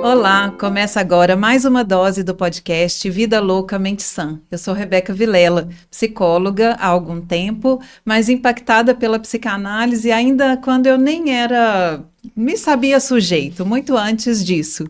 Olá, começa agora mais uma dose do podcast Vida Louca Mente Sã. Eu sou Rebeca Vilela, psicóloga há algum tempo, mas impactada pela psicanálise ainda quando eu me sabia sujeito, muito antes disso.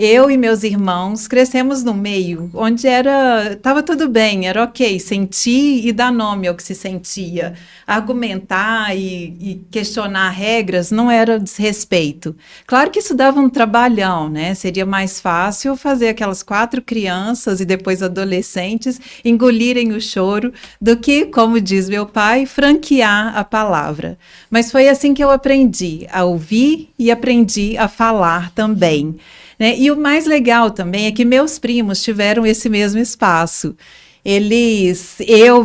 Eu e meus irmãos crescemos num meio onde estava tudo bem, era ok sentir e dar nome ao que se sentia. Argumentar e questionar regras não era desrespeito. Claro que isso dava um trabalhão, né? Seria mais fácil fazer aquelas 4 crianças e depois adolescentes engolirem o choro do que, como diz meu pai, franquear a palavra. Mas foi assim que eu aprendi a ouvir e aprendi a falar também. Né? E o mais legal também é que meus primos tiveram esse mesmo espaço.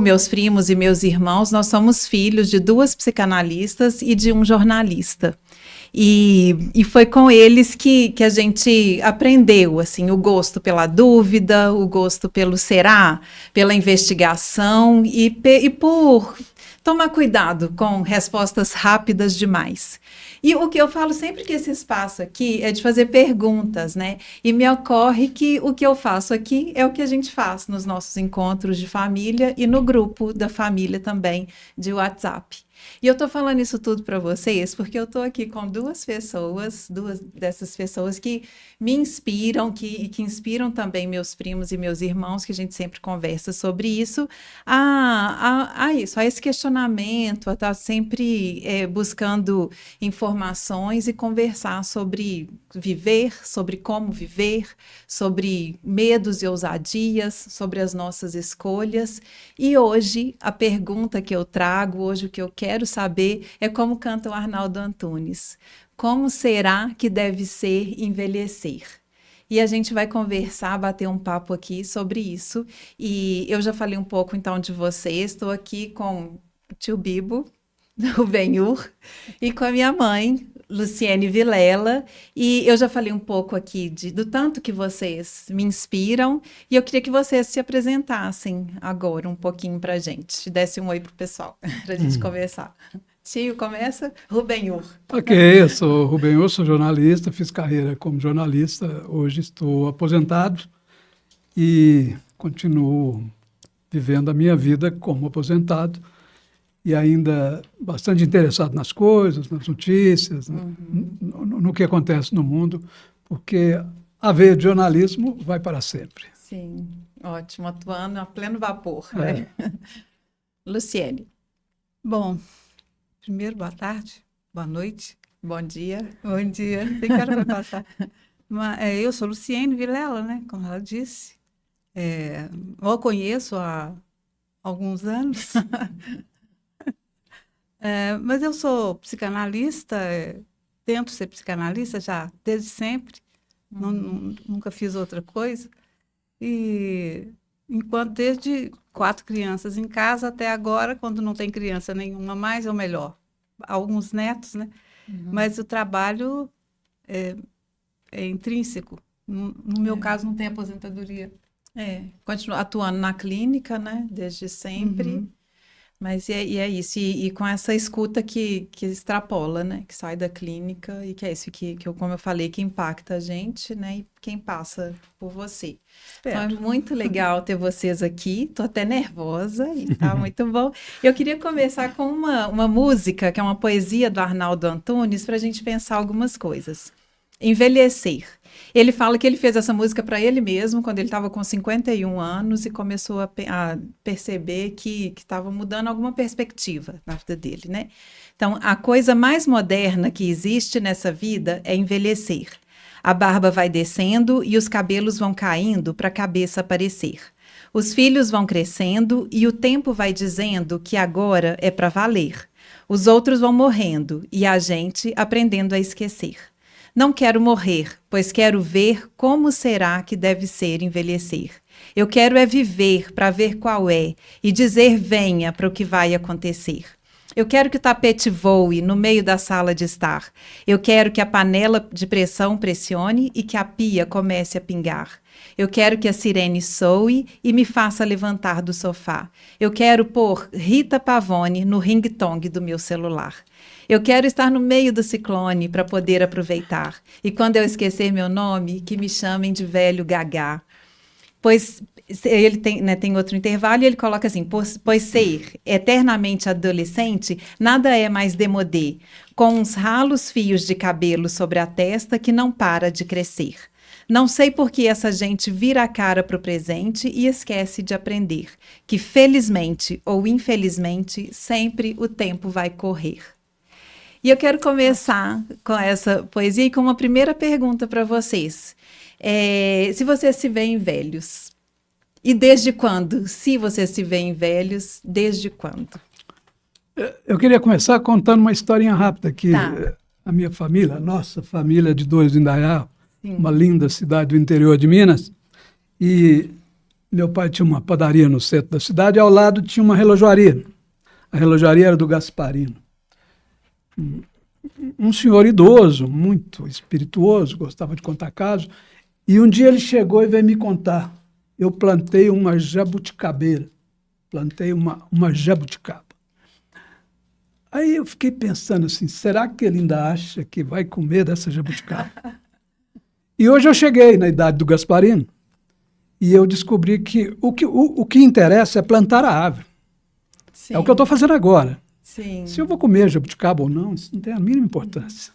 Meus primos e meus irmãos, nós somos filhos de 2 psicanalistas e de um jornalista. E foi com eles que a gente aprendeu, assim, o gosto pela dúvida, o gosto pelo será, pela investigação e por tomar cuidado com respostas rápidas demais. E o que eu falo sempre que esse espaço aqui é de fazer perguntas, né? E me ocorre que o que eu faço aqui é o que a gente faz nos nossos encontros de família e no grupo da família também de WhatsApp. E eu tô falando isso tudo para vocês porque eu tô aqui com 2 dessas pessoas que me inspiram, que inspiram também meus primos e meus irmãos, que a gente sempre conversa sobre isso, a esse questionamento, a estar sempre buscando informações e conversar sobre viver, sobre como viver, sobre medos e ousadias, sobre as nossas escolhas. E hoje, a pergunta que eu trago, hoje o que eu quero saber é como canta o Arnaldo Antunes. Como será que deve ser envelhecer? E a gente vai conversar, bater um papo aqui sobre isso. E eu já falei um pouco então de vocês, estou aqui com o tio Bibo, o Benhur, e com a minha mãe, Luciene Vilela, e eu já falei um pouco aqui do tanto que vocês me inspiram, e eu queria que vocês se apresentassem agora um pouquinho para a gente, desse um oi pro pessoal, para a gente conversar. Tio, começa? Rubenhur. Ok, eu sou Rubenhur, sou jornalista, fiz carreira como jornalista, hoje estou aposentado e continuo vivendo a minha vida como aposentado, e ainda bastante interessado nas coisas, nas notícias, no que acontece no mundo, porque a veia de jornalismo vai para sempre. Sim, ótimo, atuando a pleno vapor, né? Luciene. Bom, primeiro, boa tarde, boa noite. Bom dia. Bom dia, não sei que hora vai passar. Eu sou Luciene Vilela, né, como ela disse. Eu a conheço há alguns anos. Mas eu sou psicanalista, tento ser psicanalista já desde sempre, nunca fiz outra coisa. E desde 4 crianças em casa até agora, quando não tem criança nenhuma mais, ou melhor, alguns netos, né? Mas o trabalho é intrínseco. No meu caso, não tem aposentadoria. Continua atuando na clínica, né? Desde sempre. Mas é isso, e com essa escuta que extrapola, né? Que sai da clínica e que é isso que como eu falei, que impacta a gente, né? E quem passa por você. Então, é muito legal ter vocês aqui, tô até nervosa e tá muito bom. Eu queria começar com uma música, que é uma poesia do Arnaldo Antunes, para a gente pensar algumas coisas. Envelhecer. Ele fala que ele fez essa música para ele mesmo quando ele estava com 51 anos e começou a perceber que estava mudando alguma perspectiva na vida dele, né? Então, a coisa mais moderna que existe nessa vida é envelhecer. A barba vai descendo e os cabelos vão caindo para a cabeça aparecer. Os filhos vão crescendo e o tempo vai dizendo que agora é para valer. Os outros vão morrendo e a gente aprendendo a esquecer. Não quero morrer, pois quero ver como será que deve ser envelhecer. Eu quero é viver para ver qual é e dizer venha para o que vai acontecer. Eu quero que o tapete voe no meio da sala de estar. Eu quero que a panela de pressão pressione e que a pia comece a pingar. Eu quero que a sirene soe e me faça levantar do sofá. Eu quero pôr Rita Pavone no ring-tone do meu celular. Eu quero estar no meio do ciclone para poder aproveitar. E quando eu esquecer meu nome, que me chamem de velho Gagá. Pois ele tem, né, tem outro intervalo e ele coloca assim, pois ser eternamente adolescente nada é mais demodê, com uns ralos fios de cabelo sobre a testa que não para de crescer. Não sei por que essa gente vira a cara para o presente e esquece de aprender, que felizmente ou infelizmente sempre o tempo vai correr. E eu quero começar com essa poesia e com uma primeira pergunta para vocês. Se vocês se veem velhos, e desde quando? Se vocês se veem velhos, desde quando? Eu queria começar contando uma historinha rápida que Tá. a minha família, a nossa família de Dores do Indaiá, Sim. uma linda cidade do interior de Minas, e meu pai tinha uma padaria no centro da cidade e ao lado tinha uma relojoaria. A relojoaria era do Gasparino. Um senhor idoso, muito espirituoso, gostava de contar casos, e um dia ele chegou e veio me contar. Eu plantei uma jabuticabeira, plantei uma jabuticaba. Aí eu fiquei pensando assim, será que ele ainda acha que vai comer dessa jabuticaba? E hoje eu cheguei na idade do Gasparino e eu descobri que o que interessa é plantar a árvore. Sim. É o que eu estou fazendo agora. Sim. Se eu vou comer jabuticaba ou não, isso não tem a mínima importância.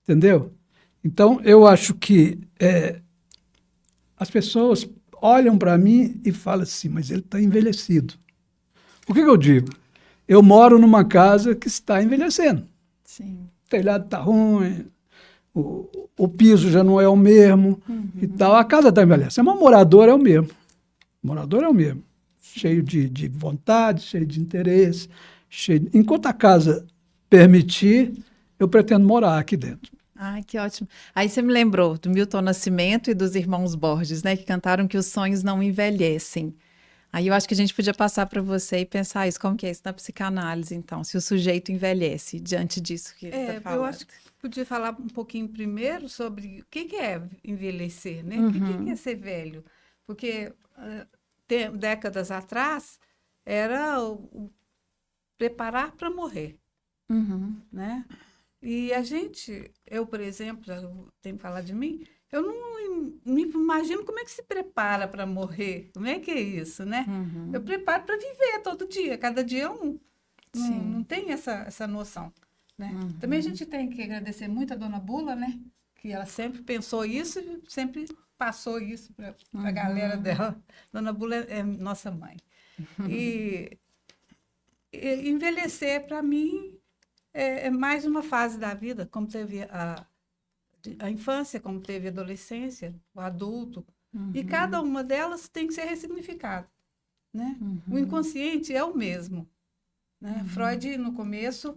Entendeu? Então, eu acho que as pessoas olham para mim e falam assim, mas ele está envelhecido. O que eu digo? Eu moro numa casa que está envelhecendo. Sim. O telhado está ruim, o piso já não é o mesmo e tal. A casa está envelhecendo, mas o morador é o mesmo. O morador é o mesmo. Cheio de vontade, cheio de interesse. Enquanto a casa permitir, eu pretendo morar aqui dentro. Ai, que ótimo. Aí você me lembrou do Milton Nascimento e dos irmãos Borges, né? Que cantaram que os sonhos não envelhecem. Aí eu acho que a gente podia passar para você e pensar isso, como que é isso na psicanálise, então, se o sujeito envelhece diante disso que ele está falando. Eu acho que podia falar um pouquinho primeiro sobre o que é envelhecer, né? O que é ser velho? Porque décadas atrás era o preparar para morrer, né? E eu, por exemplo, eu tenho que falar de mim, eu não me imagino como é que se prepara para morrer. Como é que é isso, né? Eu preparo para viver todo dia, cada dia é um. Não tem essa noção, né? Também a gente tem que agradecer muito a Dona Bula, né? Que ela sempre pensou isso e sempre passou isso para a galera dela. Dona Bula é nossa mãe. E envelhecer, para mim, é mais uma fase da vida, como teve a infância, como teve a adolescência, o adulto. E cada uma delas tem que ser ressignificada, né? O inconsciente é o mesmo, né? Freud, no começo,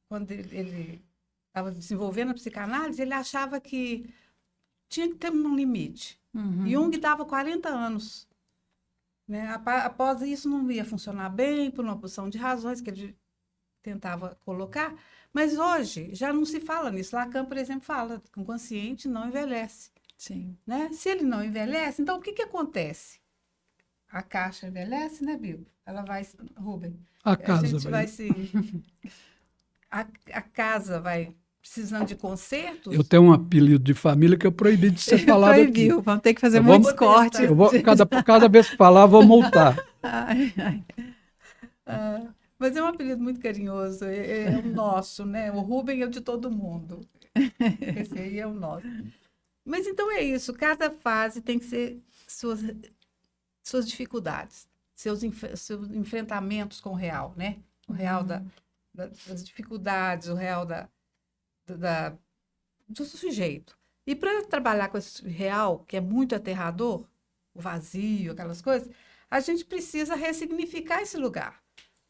quando ele estava desenvolvendo a psicanálise, ele achava que tinha que ter um limite. Jung dava 40 anos. Né? Após isso, não ia funcionar bem, por uma porção de razões que ele tentava colocar, mas hoje já não se fala nisso. Lacan, por exemplo, fala que o consciente não envelhece. Sim. Né? Se ele não envelhece, então o que acontece? A caixa envelhece, né, Bibo? Ela vai... Rubem, A casa gente vai se... A casa vai precisando de consertos. Eu tenho um apelido de família que eu proibi de ser falado Proibiu, aqui. vamos ter que fazer muitos cortes. Eu vou, cada vez que falar, vou multar. Ai, ai. Mas é um apelido muito carinhoso, é o nosso, né? O Rubem é o de todo mundo. Esse aí é o nosso. Mas então é isso, cada fase tem que ser suas dificuldades, seus enfrentamentos com o real, né? O real das dificuldades, o real do sujeito. E para trabalhar com esse real, que é muito aterrador, o vazio, aquelas coisas, a gente precisa ressignificar esse lugar.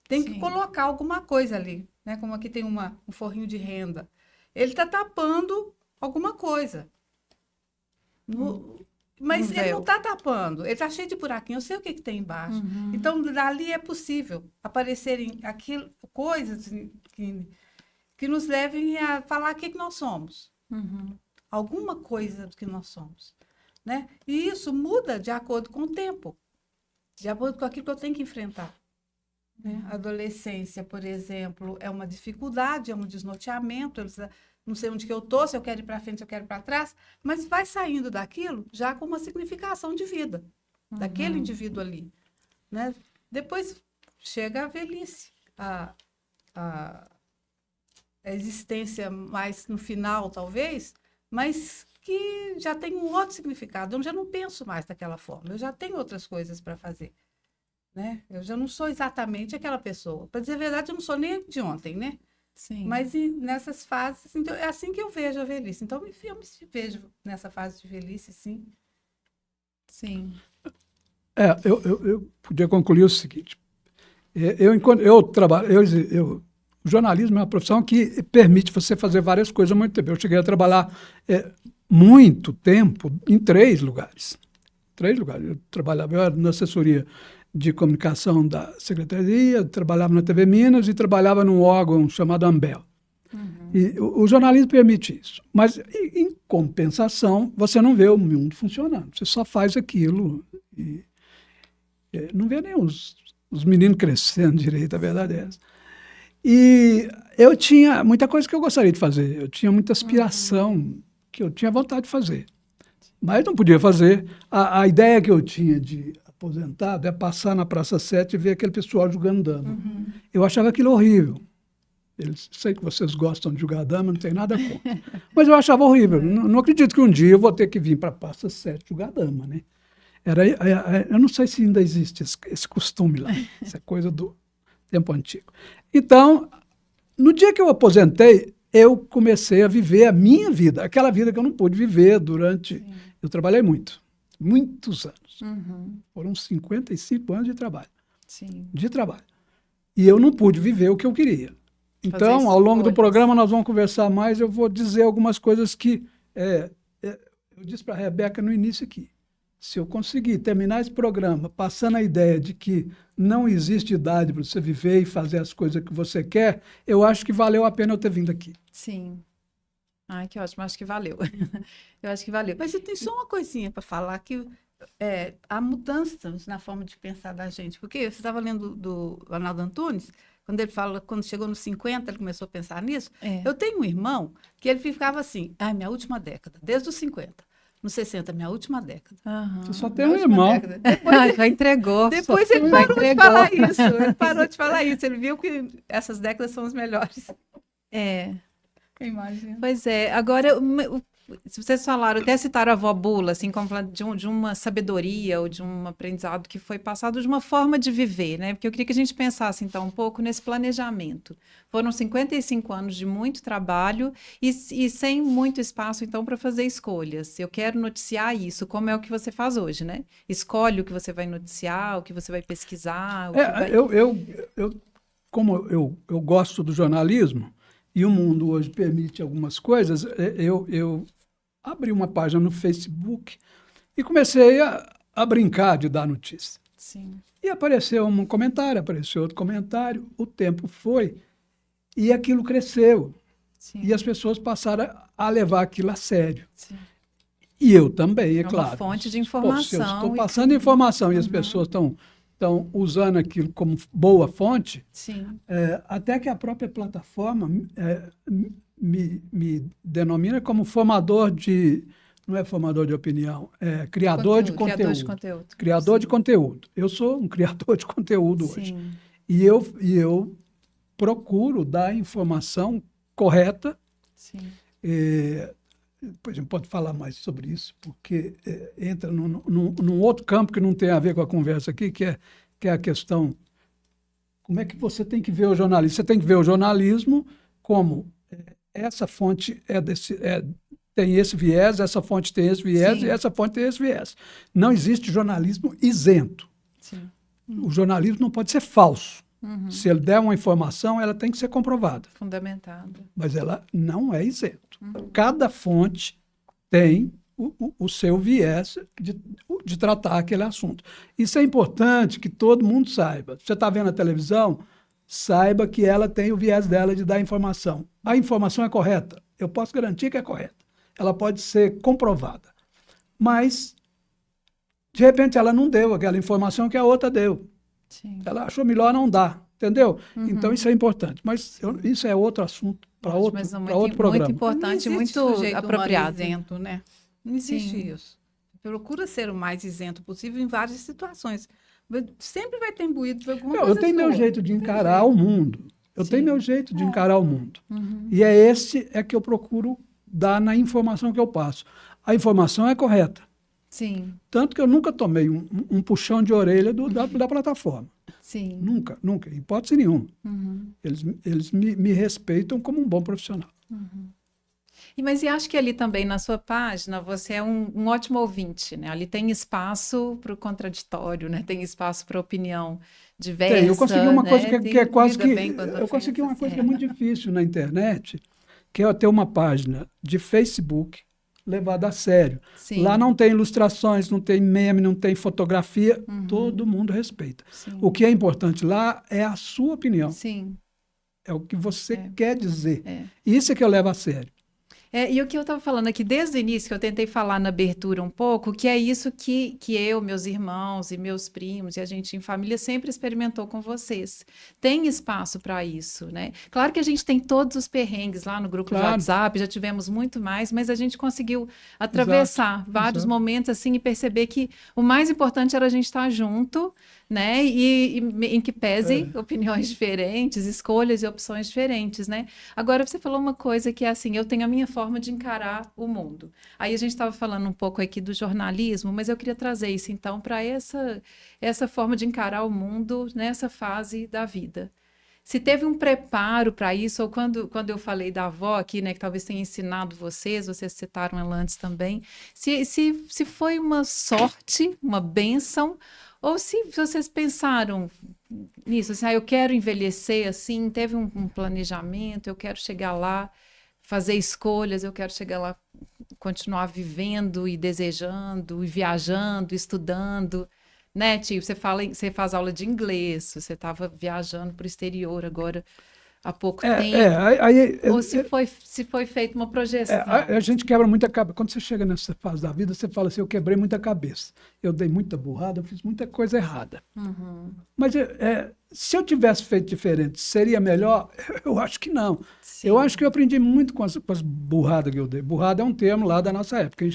Tem que colocar alguma coisa ali, né? Como aqui tem um forrinho de renda. Ele está tapando alguma coisa. Mas ele não está tapando, ele está cheio de buraquinho, eu sei o que tem embaixo. Então, dali é possível aparecerem coisas que nos levem a falar o que nós somos. Alguma coisa do que nós somos. né? E isso muda de acordo com o tempo, de acordo com aquilo que eu tenho que enfrentar. Né? A adolescência, por exemplo, é uma dificuldade, é um desnorteamento, não sei onde que eu estou, se eu quero ir para frente, se eu quero ir para trás, mas vai saindo daquilo já com uma significação de vida, daquele indivíduo ali. Né? Depois chega a velhice, a existência mais no final, talvez, mas que já tem um outro significado. Eu já não penso mais daquela forma, eu já tenho outras coisas para fazer. Né? Eu já não sou exatamente aquela pessoa. Para dizer a verdade, eu não sou nem de ontem, né? Sim. Mas nessas fases, então, é assim que eu vejo a velhice. Então, eu me vejo nessa fase de velhice, sim. Sim. Eu podia concluir o seguinte. O jornalismo é uma profissão que permite você fazer várias coisas ao mesmo tempo. Eu cheguei a trabalhar muito tempo em 3 lugares. 3 lugares. Eu era na assessoria de comunicação da Secretaria, trabalhava na TV Minas e trabalhava num órgão chamado Ambel. E o jornalismo permite isso. Mas, em compensação, você não vê o mundo funcionando. Você só faz aquilo e não vê nem os meninos crescendo direito, a verdade é essa. E eu tinha muita coisa que eu gostaria de fazer. Eu tinha muita aspiração que eu tinha vontade de fazer. Mas não podia fazer. A ideia que eu tinha de aposentado é passar na Praça 7 e ver aquele pessoal jogando dama. Eu achava aquilo horrível. Sei que vocês gostam de jogar dama, não tem nada contra. Mas eu achava horrível. Não acredito que um dia eu vou ter que vir para a Praça 7 jogar dama, né? Eu não sei se ainda existe esse costume lá. Essa coisa do tempo antigo. Então, no dia que eu aposentei, eu comecei a viver a minha vida. Aquela vida que eu não pude viver durante... Eu trabalhei muitos anos. Foram 55 anos de trabalho. Sim. De trabalho. E eu não pude viver o que eu queria. Então, ao longo do programa, nós vamos conversar mais. Eu vou dizer algumas coisas que... eu disse para a Rebeca no início aqui. Se eu conseguir terminar esse programa passando a ideia de que não existe idade para você viver e fazer as coisas que você quer, eu acho que valeu a pena eu ter vindo aqui. Sim. Ai, que ótimo. Acho que valeu. Eu acho que valeu. Mas eu tenho só uma coisinha para falar, que há mudanças na forma de pensar da gente. Porque você estava lendo do Arnaldo Antunes, quando ele fala, quando chegou nos 50, ele começou a pensar nisso. Eu tenho um irmão que ele ficava assim, minha última década, desde os 50. Nos 60, minha última década. Você só tem um irmão. Já entregou. Depois ele parou de falar isso. Ele parou de falar isso. Ele viu que essas décadas são as melhores. Imagina. Pois é. Agora, se vocês falaram, até citaram a avó Bula, assim, como de uma sabedoria ou de um aprendizado que foi passado de uma forma de viver, né? Porque eu queria que a gente pensasse, então, um pouco nesse planejamento. Foram 55 anos de muito trabalho e sem muito espaço, então, para fazer escolhas. Eu quero noticiar isso, como é o que você faz hoje, né? Escolhe o que você vai noticiar, o que você vai pesquisar. Como eu gosto do jornalismo, e o mundo hoje permite algumas coisas, eu abri uma página no Facebook e comecei a brincar de dar notícia. Sim. E apareceu um comentário, apareceu outro comentário, o tempo foi e aquilo cresceu. Sim. E as pessoas passaram a levar aquilo a sério. Sim. E eu também, é claro. Uma fonte de informação. Eu estou passando informação e as pessoas estão usando aquilo como boa fonte, sim. Até que a própria plataforma me denomina como formador de... Não é formador de opinião, é criador de conteúdo. Criador de conteúdo. Criador de conteúdo. Eu sou um criador de conteúdo hoje. Sim. E eu procuro dar informação correta. Sim. Depois a gente pode falar mais sobre isso, porque entra num outro campo que não tem a ver com a conversa aqui, que é a questão, como é que você tem que ver o jornalismo? Você tem que ver o jornalismo como essa fonte tem esse viés, essa fonte tem esse viés, e essa fonte tem esse viés. Não existe jornalismo isento. Sim. O jornalismo não pode ser falso. Se ele der uma informação, ela tem que ser comprovada. Fundamentada. Mas ela não é isento. Cada fonte tem o seu viés de tratar aquele assunto. Isso é importante que todo mundo saiba. Você está vendo a televisão, saiba que ela tem o viés dela de dar informação. A informação é correta. Eu posso garantir que é correta. Ela pode ser comprovada. Mas De repente, ela não deu aquela informação que a outra deu. Sim. Ela achou melhor não dar, entendeu? Então, isso é importante. Mas isso é outro assunto para Ótimo, outro, mas para muito, outro programa. muito importante, Não existe muito sujeito apropriado. humano isento, né? Não existe Sim. isso. Procura ser o mais isento possível em várias situações. Sempre vai ter imbuído de alguma coisa Eu tenho meu sua. jeito de encarar o mundo. Eu Sim. tenho meu jeito de encarar o mundo. E é esse que eu procuro dar na informação que eu passo. A informação é correta. Sim, Tanto que eu nunca tomei um puxão de orelha da plataforma. sim. Nunca, nunca, em hipótese nenhuma. Eles me respeitam como um bom profissional. Mas e acho que ali também na sua página você é um ótimo ouvinte, né? Ali tem espaço para o contraditório, né? Tem espaço para opinião diversa. Eu consegui uma né? coisa que é quase lida que. bem com as Eu consegui uma ofensas. coisa que é muito difícil na internet, que é eu ter uma página de Facebook levada a sério. Sim. Lá não tem ilustrações, não tem meme, não tem fotografia, todo mundo respeita. Sim. O que é importante lá é a sua opinião, Sim. é o que você quer dizer. É. Isso é que eu levo a sério. E o que eu estava falando aqui desde o início, que eu tentei falar na abertura um pouco, que é isso que eu, meus irmãos e meus primos e a gente em família sempre experimentou com vocês. Tem espaço para isso, né? Claro que a gente tem todos os perrengues lá no grupo de WhatsApp, já tivemos muito mais, mas a gente conseguiu atravessar vários momentos assim e perceber que o mais importante era a gente estar junto, né? E em que pese opiniões diferentes, escolhas e opções diferentes, né? Agora você falou uma coisa que é assim, eu tenho a minha forma de encarar o mundo. Aí a gente estava falando um pouco aqui do jornalismo, mas eu queria trazer isso então para essa forma de encarar o mundo nessa fase da vida. Se teve um preparo para isso, ou quando eu falei da avó aqui, né, que talvez tenha ensinado vocês citaram ela antes também, se foi uma sorte, uma bênção, ou se vocês pensaram nisso, assim, eu quero envelhecer assim, teve um planejamento, eu quero chegar lá, fazer escolhas, eu quero chegar lá, continuar vivendo e desejando, e viajando, estudando, né, tio? Você faz aula de inglês, você estava viajando para o exterior agora há pouco tempo. Ou se foi feita uma projeção. A gente quebra muita cabeça. Quando você chega nessa fase da vida, você fala assim, eu quebrei muita cabeça. Eu dei muita burrada, eu fiz muita coisa errada. Mas se eu tivesse feito diferente, seria melhor? Eu acho que não. Sim. Eu acho que eu aprendi muito com as burradas que eu dei. Burrada é um termo lá da nossa época.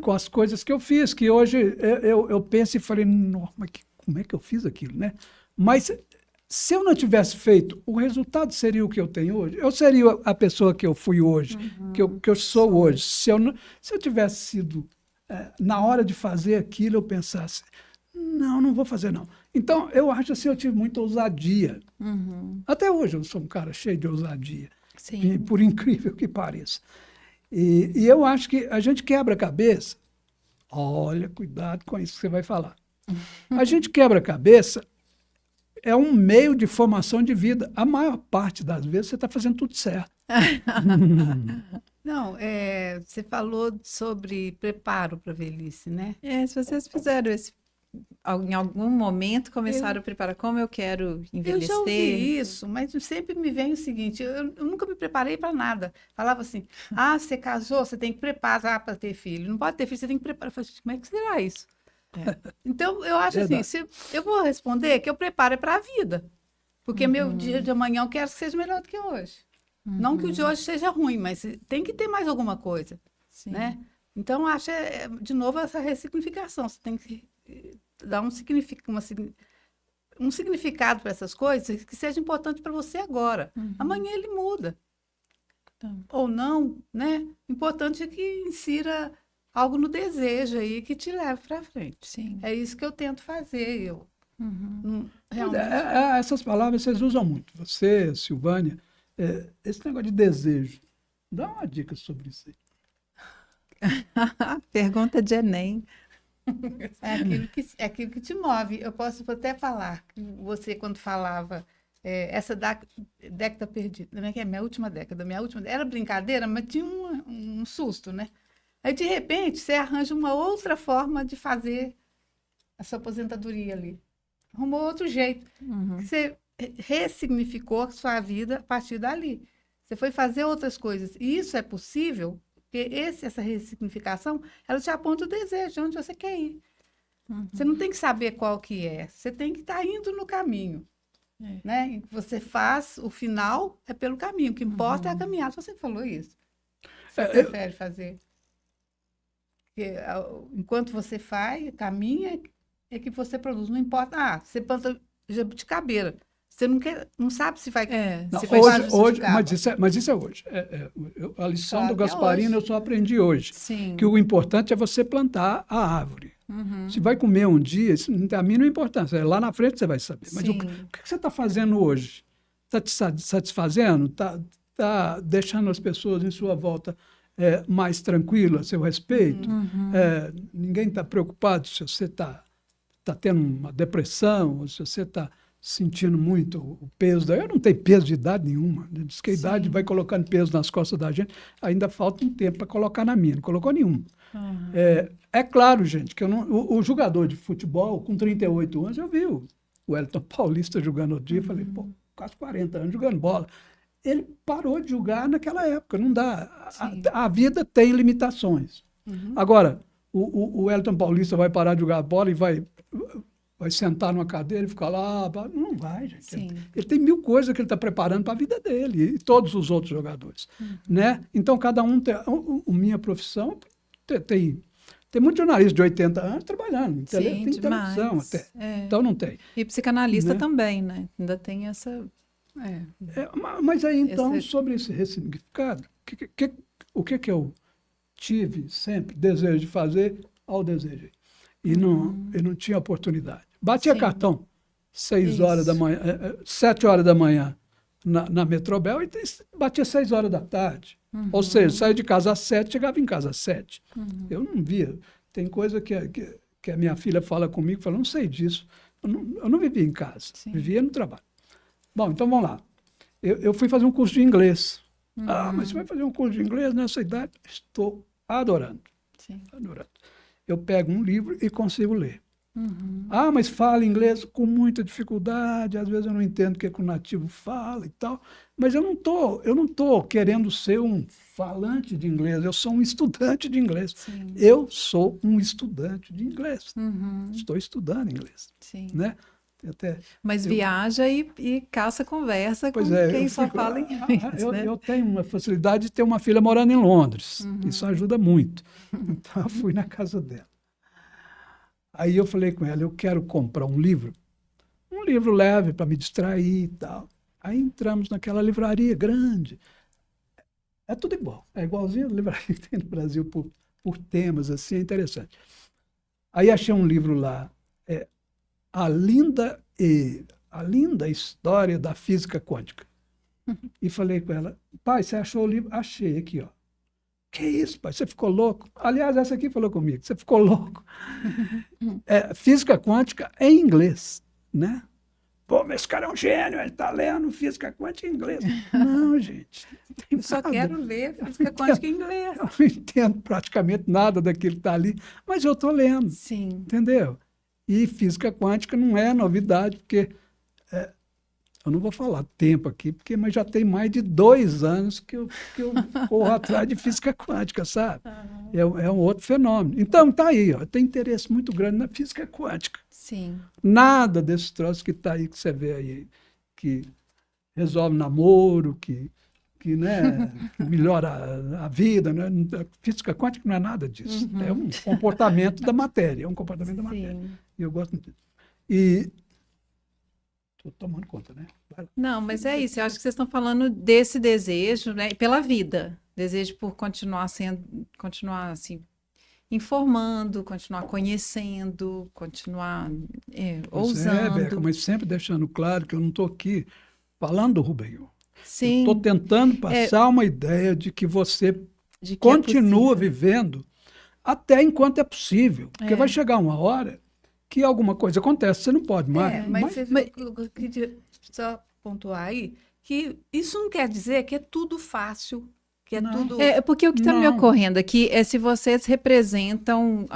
Com as coisas que eu fiz, que hoje eu penso e falei, mas como é que eu fiz aquilo, né? Mas se eu não tivesse feito, o resultado seria o que eu tenho hoje. Eu seria a pessoa que eu fui hoje, que eu sou hoje. Se eu tivesse sido, na hora de fazer aquilo, eu pensasse, não vou fazer, não. Então, eu acho assim, eu tive muita ousadia. Até hoje eu sou um cara cheio de ousadia, por incrível que pareça. E eu acho que a gente quebra a cabeça. Olha, cuidado com isso que você vai falar. A gente quebra a cabeça, é um meio de formação de vida. A maior parte das vezes você está fazendo tudo certo. Não, você falou sobre preparo para a velhice, né? Se vocês fizeram em algum momento começaram a preparar como eu quero envelhecer. Eu já ouvi isso, mas sempre me vem o seguinte, eu nunca me preparei para nada. Falava assim, você casou, você tem que preparar para ter filho. Não pode ter filho, você tem que preparar. Eu falei, como é que será isso? Então, eu acho assim, eu vou responder que eu preparo para a vida. Porque meu dia de amanhã eu quero que seja melhor do que hoje. Não que o de hoje seja ruim, mas tem que ter mais alguma coisa. Né? Então, acho, de novo, essa ressignificação. Você tem que dar um significado para essas coisas que seja importante para você agora. Amanhã ele muda. Ou não, né? Importante é que insira algo no desejo aí que te leve para frente. Sim. É isso que eu tento fazer. Realmente... Essas palavras vocês usam muito. Você, Silvânia, esse negócio de desejo. Dá uma dica sobre isso aí. Pergunta de Enem. É aquilo que te move. Eu posso até falar que você, quando falava essa década perdida, né, que é minha última década, era brincadeira, mas tinha um susto, né? Aí, de repente, você arranja uma outra forma de fazer a sua aposentadoria ali. Arrumou outro jeito. Você ressignificou a sua vida a partir dali. Você foi fazer outras coisas. E isso é possível Porque essa ressignificação, ela te aponta o desejo, de onde você quer ir. Você não tem que saber qual que é, você tem que estar indo no caminho. Né? Você faz, o final é pelo caminho, o que importa é a caminhada. Você falou isso. Você prefere fazer? Porque, enquanto você faz, caminha, é que você produz. Não importa, você planta jabuticabeira. Você não sabe se vai. Não, se vai hoje, mas isso é hoje. A lição Claro do que é Gasparino hoje. eu só aprendi hoje. Sim. Que o importante é você plantar a árvore. Se vai comer um dia, isso não tem a mínima importância. Lá na frente você vai saber. Mas o que você está fazendo hoje? Está te satisfazendo? Está deixando as pessoas em sua volta mais tranquilas a seu respeito? Ninguém está preocupado se você está tendo uma depressão, ou se você está sentindo muito o peso eu não tenho peso de idade nenhuma. Diz que a idade vai colocando peso nas costas da gente, ainda falta um tempo para colocar na minha, não colocou nenhum. É claro, gente, que o jogador de futebol com 38 anos, eu vi o Wellington Paulista jogando outro dia, falei, pô, quase 40 anos jogando bola. Ele parou de jogar naquela época, não dá. A vida tem limitações. Agora, o Wellington Paulista vai parar de jogar bola e vai sentar numa cadeira e ficar lá. Não vai, gente. Ele tem mil coisas que ele está preparando para a vida dele e todos os outros jogadores. Né? Então, cada um tem. Minha profissão tem muito jornalista de 80 anos trabalhando. Tem televisão até. Então, não tem. E psicanalista né? também, né? Ainda tem essa. Mas aí, então, sobre esse ressignificado, o que eu tive sempre desejo de fazer, ao desejo. E não tinha oportunidade. Batia cartão 6 horas da manhã, 7 horas da manhã na Metrobel e batia 6 horas da tarde. Ou seja, saía de casa às 7, chegava em casa às 7. Eu não via. Tem coisa que a minha filha fala comigo, fala, não sei disso. Eu não vivia em casa, vivia no trabalho. Bom, então vamos lá. Eu fui fazer um curso de inglês. Mas você vai fazer um curso de inglês nessa idade? Estou adorando. Adorando. Eu pego um livro e consigo ler. Mas fala inglês com muita dificuldade, às vezes eu não entendo o que o nativo fala e tal, mas eu não tô querendo ser um falante de inglês, eu sou um estudante de inglês. Eu sou um estudante de inglês. Estou estudando inglês. Né? Mas viaja e caça conversa com quem só fala inglês. Eu tenho uma facilidade de ter uma filha morando em Londres. Isso ajuda muito. Então, eu fui na casa dela. Aí eu falei com ela, eu quero comprar um livro leve para me distrair e tal. Aí entramos naquela livraria grande. É tudo igual. É igualzinho a livraria que tem no Brasil por temas, assim, é interessante. Aí achei um livro lá, A linda história da física quântica. E falei com ela, pai, você achou o livro? Achei aqui, ó. Que isso, pai? Você ficou louco? Aliás, essa aqui falou comigo, você ficou louco. Física quântica em inglês, né? Pô, mas esse cara é um gênio, ele está lendo física quântica em inglês. Não, gente. Eu só quero ler física quântica em inglês. Eu não entendo praticamente nada daquilo que está ali, mas eu estou lendo. Entendeu? E física quântica não é novidade, porque eu não vou falar tempo aqui, mas já tem mais de 2 anos que eu corro atrás de física quântica, sabe? É um outro fenômeno. Então, está aí, ó, tem interesse muito grande na física quântica. Nada desses troços que está aí, que você vê aí, que resolve namoro, que melhora a vida. Né? Física quântica não é nada disso. É um comportamento da matéria. E eu gosto muito disso. E estou tomando conta, né? Não, mas é isso. Eu acho que vocês estão falando desse desejo, né? Pela vida. Desejo por continuar assim, informando, continuar conhecendo, continuar ousando. Beca, mas sempre deixando claro que eu não estou aqui falando do Rubem. Estou tentando passar uma ideia de que você continua vivendo até enquanto é possível. Porque vai chegar uma hora que alguma coisa acontece, você não pode mais. Mas eu queria só pontuar aí que isso não quer dizer que é tudo fácil, que é tudo... Porque o que está me ocorrendo aqui é se vocês representam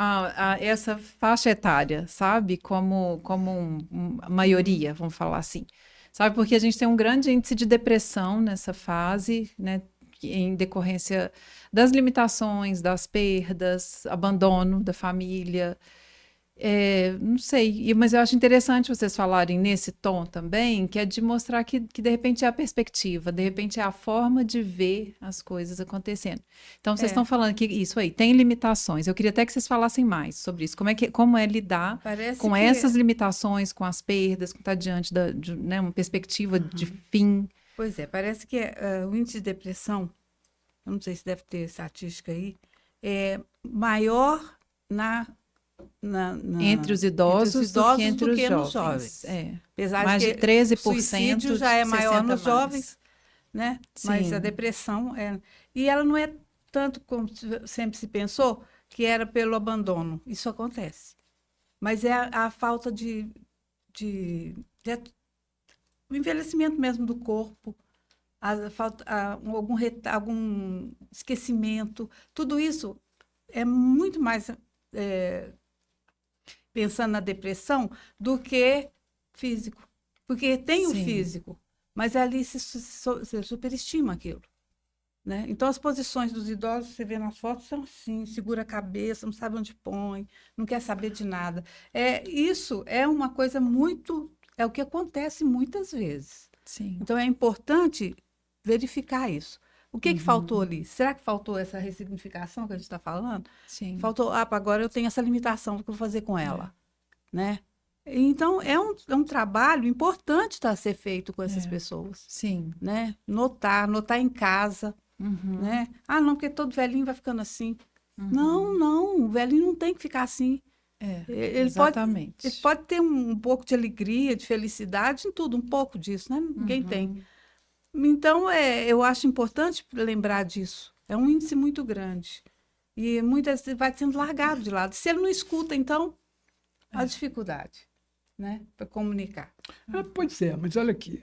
essa faixa etária, sabe? Como a maioria, vamos falar assim. Sabe? Porque a gente tem um grande índice de depressão nessa fase, né? em decorrência das limitações, das perdas, abandono da família. Não sei, mas eu acho interessante vocês falarem nesse tom também, que é de mostrar que de repente é a perspectiva, de repente é a forma de ver as coisas acontecendo. Então, vocês estão falando que isso aí tem limitações. Eu queria até que vocês falassem mais sobre isso. Como é lidar com essas limitações, com as perdas, com estar diante de né, uma perspectiva de fim. Pois é, parece que o índice de depressão, eu não sei se deve ter estatística aí, é maior entre os idosos do que entre os jovens. Apesar mais de 13%. O suicídio já é maior nos jovens, né? Sim. Mas a depressão é... E ela não é tanto como sempre se pensou, que era pelo abandono. Isso acontece. Mas é a falta de o envelhecimento mesmo do corpo, algum esquecimento. Tudo isso é muito mais... pensando na depressão, do que físico. Porque tem o físico, mas ali se superestima aquilo. Né? Então, as posições dos idosos, você vê nas fotos, são assim, segura a cabeça, não sabe onde põe, não quer saber de nada. Isso é uma coisa muito... É o que acontece muitas vezes. Sim. Então, é importante verificar isso. O que faltou ali? Será que faltou essa ressignificação que a gente está falando? Sim. Faltou, agora eu tenho essa limitação, o que eu vou fazer com ela? Né? Então, é um trabalho importante a ser feito com essas pessoas. Sim. Né? Notar em casa. Né? Ah, não, porque todo velhinho vai ficando assim. Não, o velhinho não tem que ficar assim. Exatamente. Ele pode ter um pouco de alegria, de felicidade, em tudo, um pouco disso, né? Ninguém tem. Então, eu acho importante lembrar disso. É um índice muito grande. E muitas vezes vai sendo largado de lado. Se ele não escuta, então, a dificuldade, né? Para comunicar. Pois é, mas olha aqui.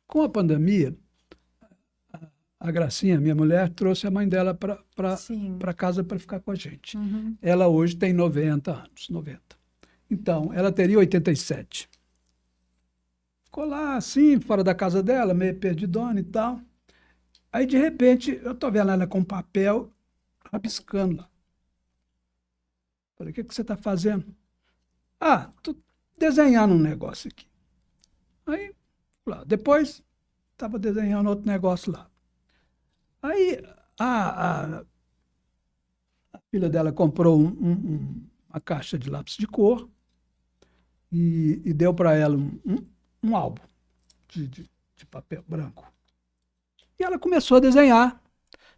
Com a pandemia, a Gracinha, minha mulher, trouxe a mãe dela para casa para ficar com a gente. Ela hoje tem 90 anos, 90. Então, ela teria 87. Ficou lá, assim, fora da casa dela, meio perdidona e tal. Aí, de repente, eu tô vendo ela com papel, rabiscando. Falei, o que você está fazendo? Ah, tô desenhando um negócio aqui. Aí, lá, depois, estava desenhando outro negócio lá. Aí, a filha dela comprou uma caixa de lápis de cor e deu para ela um álbum de papel branco. E ela começou a desenhar,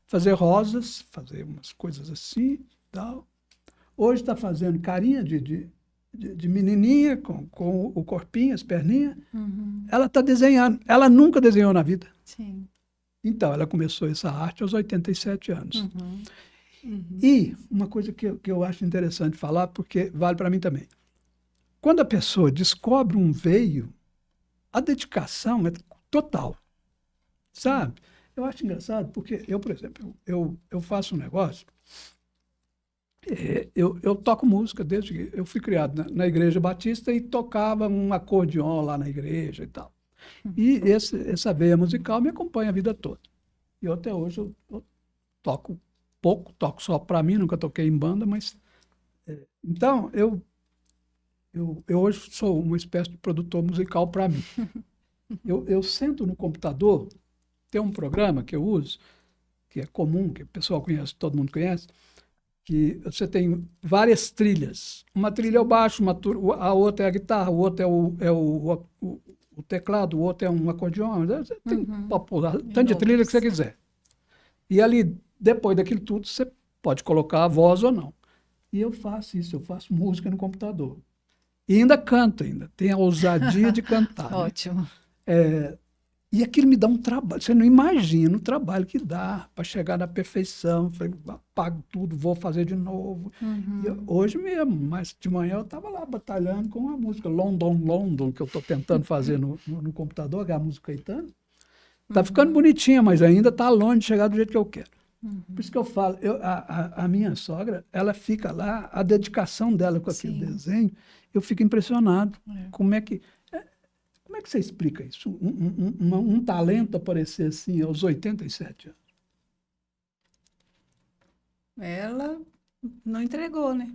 fazer rosas, fazer umas coisas assim e tal. Hoje está fazendo carinha de menininha, com o corpinho, as perninhas. Ela está desenhando. Ela nunca desenhou na vida. Sim. Então, ela começou essa arte aos 87 anos. E uma coisa que eu acho interessante falar, porque vale para mim também. Quando a pessoa descobre um veio, a dedicação é total, sabe? Eu acho engraçado porque eu, por exemplo, eu faço um negócio, eu toco música desde que eu fui criado na Igreja Batista e tocava um acordeon lá na igreja e tal. E essa veia musical me acompanha a vida toda. E até hoje eu toco pouco, toco só para mim, nunca toquei em banda, mas... Então, eu hoje sou uma espécie de produtor musical para mim. Eu sento no computador, tem um programa que eu uso, que é comum, que o pessoal conhece, todo mundo conhece, que você tem várias trilhas. Uma trilha é o baixo, a outra é a guitarra, o outro é o teclado, o outro é um acordeão. Tem tanto de trilha que você quiser. E ali, depois daquilo tudo, você pode colocar a voz ou não. E eu faço isso, eu faço música no computador. E ainda canto, tem a ousadia de cantar. Ótimo. Né? E aquilo me dá um trabalho. Você não imagina o trabalho que dá para chegar na perfeição. Falei, apago tudo, vou fazer de novo. Hoje mesmo, mas de manhã eu estava lá batalhando com a música London, London, que eu estou tentando fazer no computador, que é a música Caetano. Está ficando bonitinha, mas ainda está longe de chegar do jeito que eu quero. Por isso que eu falo, a minha sogra, ela fica lá, a dedicação dela com aquele desenho, eu fico impressionado. Como é que você explica isso? Um talento aparecer assim aos 87 anos? Ela não entregou, né?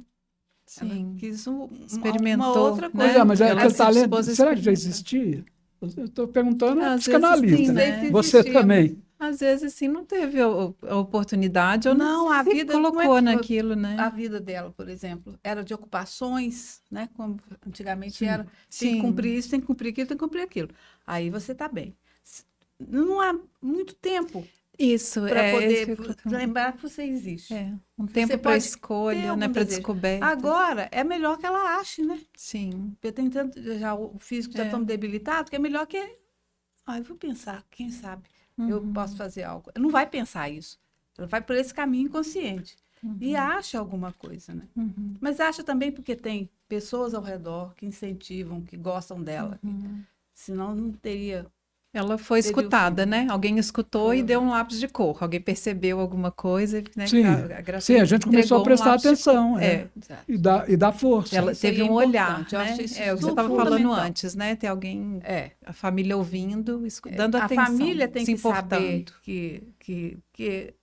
Ela Sim. quis Experimentou, uma outra né? Pois coisa. mas Ela aquele se talento, dispôs a será que já experimentar. existia? Eu estou perguntando a Às vezes psicanalista, sim, né? né? Você Existia, também. Às vezes, sim, não teve a oportunidade ou não Não, a se vida não é colocou que naquilo, né? a vida dela, por exemplo, era de ocupações, né? Como antigamente Sim. era, tem que Sim. cumprir isso, tem que cumprir aquilo, tem que cumprir aquilo. Aí você está bem. Não há muito tempo Isso, para é isso que poder eu coloquei. lembrar que você existe. É, um Você tempo para pode ter escolha, né? algum Para desejo. descoberta. Agora, é melhor que ela ache, né? Sim. Porque tem tanto, já o físico já É. tão debilitado, que é melhor que... eu vou pensar, quem sabe eu Uhum. posso fazer algo. Não vai pensar isso. Ela vai por esse caminho inconsciente. E acha alguma coisa, né? Uhum. Mas acha também porque tem pessoas ao redor que incentivam, que gostam dela. Uhum. Senão não teria... Ela foi Teria o escutada, filho. né? Alguém escutou Foi e deu ouvido. um lápis de cor. Alguém percebeu alguma coisa, né? Sim, sim, a gente começou a entregou um prestar lápis de cor. atenção, É. Exato. e dá força. Ela Isso aí teve é um olhar, importante. Eu né? acho isso É o que você estava falando fundamental. antes, né? Ter alguém, É. a família ouvindo, dando A atenção, família tem se que saber importando. que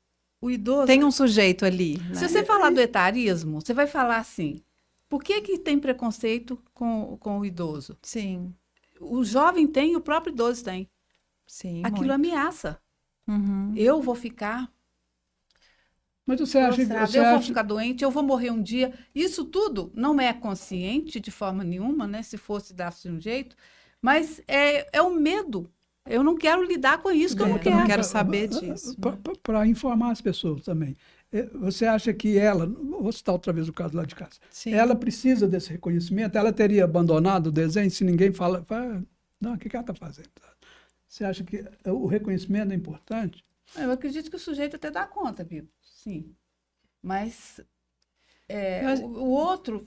o idoso... Tem um sujeito ali, né? Se você falar do etarismo, você vai falar assim, por que que tem preconceito com o idoso? Sim, O jovem tem, o próprio idoso tem. sim, Aquilo muito. ameaça. Uhum. Eu vou ficar Mas você acha, prostrado, você eu vou acha, ficar doente, eu vou morrer um dia. Isso tudo não é consciente de forma nenhuma, né? Se fosse dar-se um jeito, mas é o medo. Eu não quero lidar com isso que eu não Eu não quero. quero saber disso, né? para informar as pessoas também. Você acha que ela, vou citar outra vez o caso lá de casa, Sim. ela precisa desse reconhecimento? Ela teria abandonado o desenho se ninguém fala, não, o que ela está fazendo? Você acha que o reconhecimento é importante? Eu acredito que o sujeito até dá conta, viu? Sim. Mas o outro,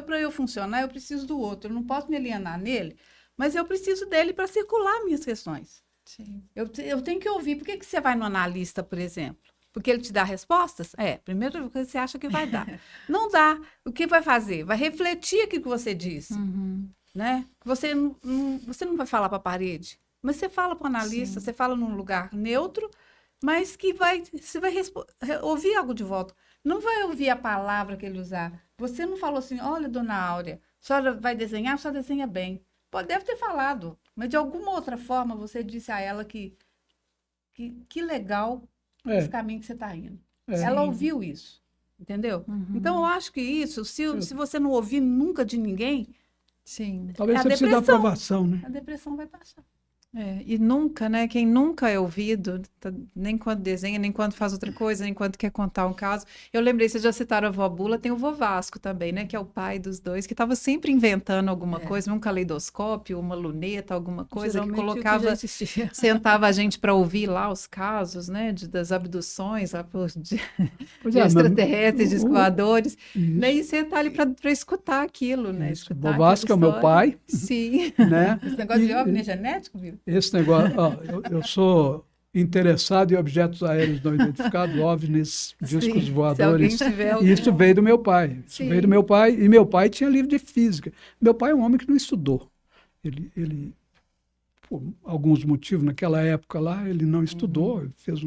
para eu funcionar, eu preciso do outro. Eu não posso me alienar nele, mas eu preciso dele para circular minhas questões. Sim. Eu tenho que ouvir. Por que você vai no analista, por exemplo? Porque ele te dá respostas? Primeiro você acha que vai dar. Não dá. O que vai fazer? Vai refletir aquilo que você disse. Uhum. Né? Você não vai falar para a parede, mas você fala para o analista, Sim. você fala num lugar neutro, mas que você vai ouvir algo de volta. Não vai ouvir a palavra que ele usar. Você não falou assim, olha, dona Áurea, a senhora vai desenhar, a senhora desenha bem. Pô, deve ter falado, mas de alguma outra forma você disse a ela que legal esse caminho que você está indo. Ela ouviu isso, entendeu? Uhum. Então, eu acho que isso, se você não ouvir nunca de ninguém, Sim. Talvez a você precise da depressão. aprovação, né? a depressão vai passar. E nunca, né? Quem nunca é ouvido, nem quando desenha, nem quando faz outra coisa, nem quando quer contar um caso. Eu lembrei, vocês já citaram a vó Bula, tem o vô Vasco também, né? Que é o pai dos dois, que estava sempre inventando alguma coisa, um caleidoscópio, uma luneta, alguma coisa, Geralmente, que o que colocava, já existia. sentava a gente para ouvir lá os casos, né? Das abduções, lá de Pois de mas extraterrestres, de o- escoadores. isso. Daí sentar ali para escutar aquilo, né? Isso. Escutar Bobasco, que é o meu aquela história. pai, Sim. né? Esse negócio de OVNI é genético, viu? Esse negócio, eu sou interessado em objetos aéreos não identificados, OVNIs, discos Sim, voadores. se alguém tiver E isso veio do meu pai. Isso Sim. veio do meu pai, e meu pai tinha livro de física. Meu pai é um homem que não estudou. Ele por alguns motivos, naquela época lá, ele não estudou, ele fez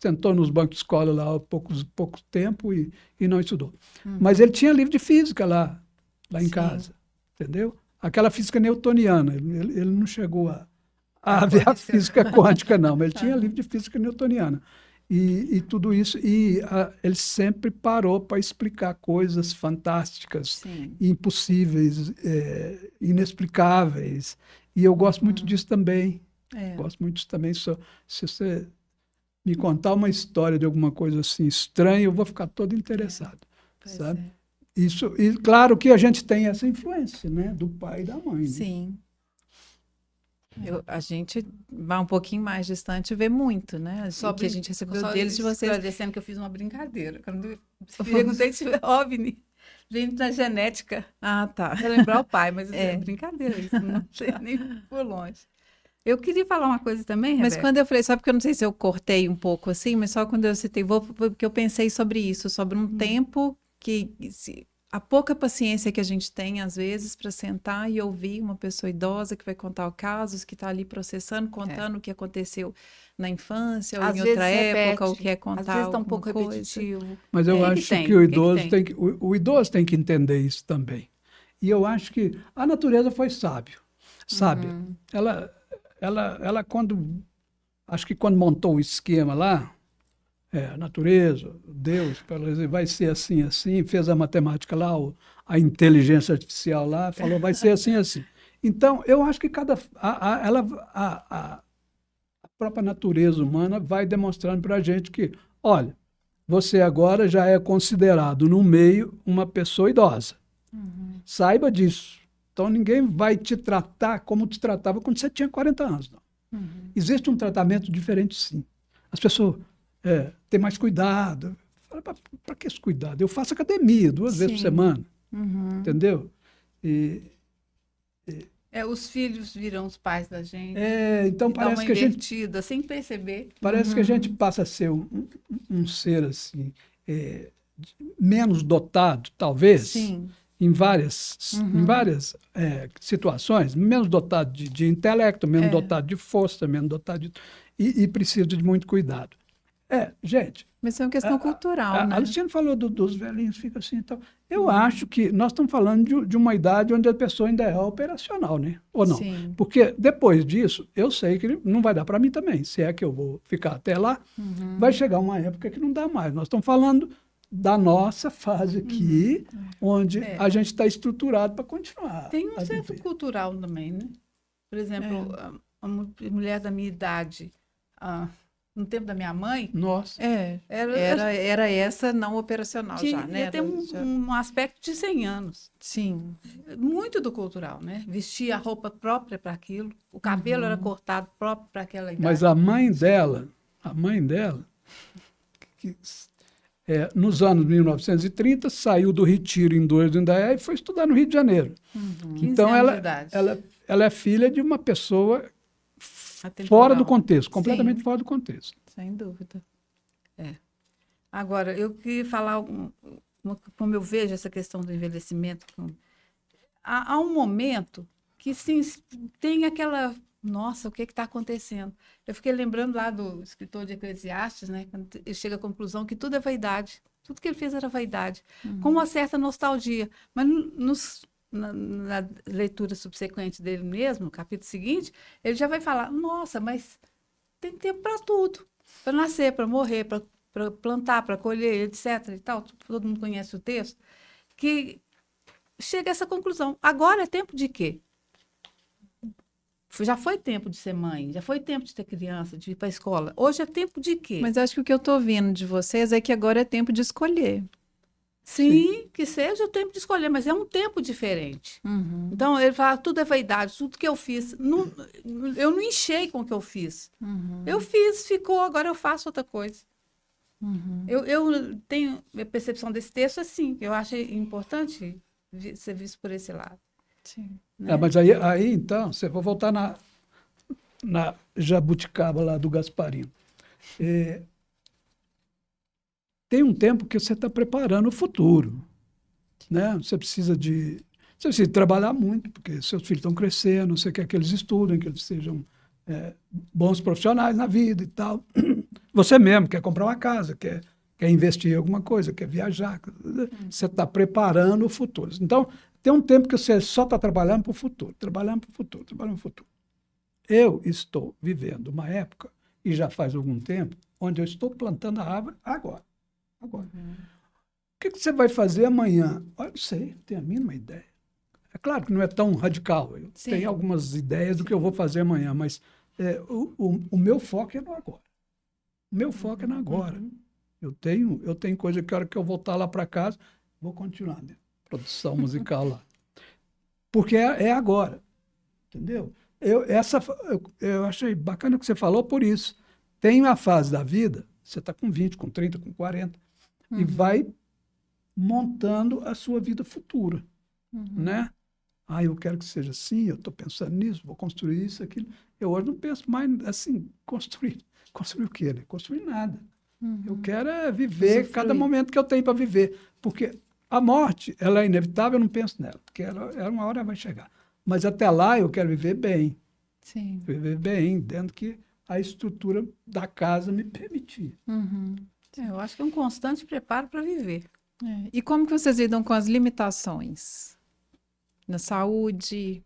tentou nos bancos de escola lá há pouco tempo e não estudou. Mas ele tinha livro de física lá em Sim. casa, entendeu? Aquela física newtoniana, ele não chegou a ver a física quântica, não, mas ele tinha livro de física newtoniana. E tudo isso, ele sempre parou para explicar coisas fantásticas, Sim. impossíveis, inexplicáveis. E eu gosto muito disso também. Gosto muito disso também. Se você me contar uma história de alguma coisa assim estranha, eu vou ficar todo interessado, Pois sabe? é. Isso, e claro que a gente tem essa influência, né, do pai e da mãe. Né? Sim. A gente vai um pouquinho mais distante e vê muito, né? O que a gente recebeu deles de vocês. Esclarecendo que eu fiz uma brincadeira. Quando eu perguntei se OVNI, gente, na genética. Ah, tá. Pra lembrar o pai, mas é brincadeira isso, não sei nem por longe. Eu queria falar uma coisa também, Mas Rebeca. quando eu falei, só porque eu não sei se eu cortei um pouco assim, mas só quando eu citei, porque eu pensei sobre isso, sobre um tempo que a pouca paciência que a gente tem, às vezes, para sentar e ouvir uma pessoa idosa que vai contar os casos, que está ali processando, contando o que aconteceu na infância ou Às em vezes outra época, ou repete, quer às contar vezes está um alguma pouco coisa. repetitivo. Mas eu que acho tem? que o O que que idoso tem? tem que, o idoso tem que entender isso também. E eu acho que a natureza foi sábia. Ela quando, acho que quando montou o esquema lá, a natureza, Deus, falou assim, vai ser assim, assim, fez a matemática lá, a inteligência artificial lá, falou, vai ser assim, assim. Então, eu acho que a própria natureza humana vai demonstrando para a gente que, olha, você agora já é considerado no meio uma pessoa idosa. Saiba disso. Então, ninguém vai te tratar como te tratava quando você tinha 40 anos. Não. Existe um tratamento diferente, sim. As pessoas têm mais cuidado. Para que esse cuidado? Eu faço academia 2 vezes por semana. Entendeu? Os filhos viram os pais da gente. Então e dá parece uma que a gente invertida, sem perceber. parece que a gente passa a ser um ser assim menos dotado, talvez, Sim. em várias situações, menos dotado de intelecto, menos dotado de força, menos dotado de e precisa de muito cuidado. Gente. Mas é uma questão cultural, né? A Luciana falou dos velhinhos, fica assim. Então, eu acho que nós estamos falando de uma idade onde a pessoa ainda é operacional, né? Ou não? Sim. Porque depois disso, eu sei que não vai dar para mim também. Se é que eu vou ficar até lá, vai chegar uma época que não dá mais. Nós estamos falando da nossa fase aqui, onde a gente está estruturado para continuar. Tem um centro cultural também, né? Por exemplo, a mulher da minha idade, no tempo da minha mãe... Nossa. Era essa não operacional já, né? Tem um aspecto de 100 anos. Sim. Muito do cultural, né? Vestia a roupa própria para aquilo, o cabelo era cortado próprio para aquela idade. Mas a mãe dela, que, nos anos 1930, saiu do retiro em 2 do Indaiá e foi estudar no Rio de Janeiro. 15 então, anos de idade. ela é filha de uma pessoa Atemporal. fora do contexto, completamente fora do contexto. Sem dúvida. Agora, eu queria falar como eu vejo essa questão do envelhecimento. Há um momento que sim, tem aquela... Nossa, o que está acontecendo? Eu fiquei lembrando lá do escritor de Eclesiastes, né, quando ele chega à conclusão que tudo é vaidade. Tudo que ele fez era vaidade. Com uma certa nostalgia. Mas na leitura subsequente dele mesmo, no capítulo seguinte, ele já vai falar, nossa, mas tem tempo para tudo. Para nascer, para morrer, para plantar, para colher, etc. E tal. Todo mundo conhece o texto. Que chega a essa conclusão. Agora é tempo de quê? Já foi tempo de ser mãe, já foi tempo de ter criança, de ir para a escola. Hoje é tempo de quê? Mas acho que o que eu estou ouvindo de vocês é que agora é tempo de escolher. Sim, que seja o tempo de escolher, mas é um tempo diferente. Então, ele fala, tudo é vaidade, tudo que eu fiz. Eu não enchei com o que eu fiz. Eu fiz, ficou, agora eu faço outra coisa. Eu tenho a percepção desse texto assim, eu acho importante ser visto por esse lado. Sim. Né? Mas aí, então, você vai voltar na jabuticaba lá do Gasparino. Tem um tempo que você está preparando o futuro. Né? Você precisa trabalhar muito, porque seus filhos estão crescendo, você quer que eles estudem, que eles sejam bons profissionais na vida e tal. Você mesmo quer comprar uma casa, quer investir em alguma coisa, quer viajar. Você está preparando o futuro. Então, tem um tempo que você só está trabalhando para o futuro, trabalhando para o futuro, trabalhando para o futuro. Eu estou vivendo uma época, e já faz algum tempo, onde eu estou plantando a árvore agora. O que você vai fazer amanhã? Eu não sei, não tenho a mínima ideia. É claro que não é tão radical. Eu tenho algumas ideias do que eu vou fazer amanhã, mas o meu foco é no agora. O meu foco é no agora. Eu tenho coisa que a hora que eu voltar lá para casa, vou continuar, né? Produção musical lá. Porque é agora. Entendeu? Eu achei bacana o que você falou por isso. Tem uma fase da vida, você está com 20, com 30, com 40, e vai montando a sua vida futura. Né? Eu quero que seja assim, eu estou pensando nisso, vou construir isso, aquilo. Eu hoje não penso mais assim, construir. Construir o quê? Né? Construir nada. Eu quero viver cada momento que eu tenho para viver. Porque A morte, ela é inevitável, eu não penso nela, porque uma hora ela vai chegar. Mas até lá eu quero viver bem. Sim. Viver bem, dentro que a estrutura da casa me permitir. Uhum. Eu acho que é um constante preparo para viver. É. E como que vocês lidam com as limitações? Na saúde,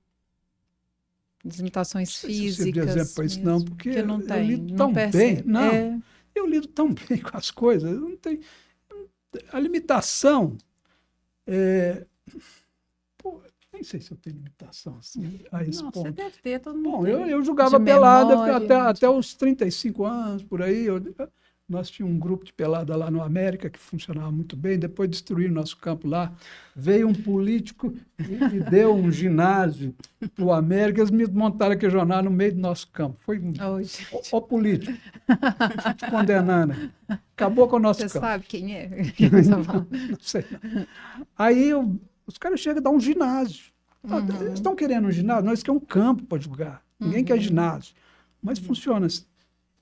as limitações Não sei se eu sirvo de físicas exemplo para isso, mesmo, não, porque não eu tem, lido não tão bem. percebe. Não, É. eu lido tão bem com as coisas. Eu não tenho, a limitação pô, nem sei se eu tenho limitação assim, a esse Não, você ponto. deve ter, todo mundo Bom, tem. eu jogava De pelada memória, até os 35 anos, por aí. Nós tínhamos um grupo de pelada lá no América que funcionava muito bem. Depois destruíram nosso campo lá. Veio um político e deu um ginásio para o América. Eles me montaram aquele jornal no meio do nosso campo. Foi Hoje. o político te condenando. Acabou com o nosso Você campo. sabe quem é? Não sei. Aí os caras chegam a dar um ginásio. Eles estão querendo um ginásio? Nós queremos um campo para jogar. Ninguém quer ginásio. Mas funciona assim.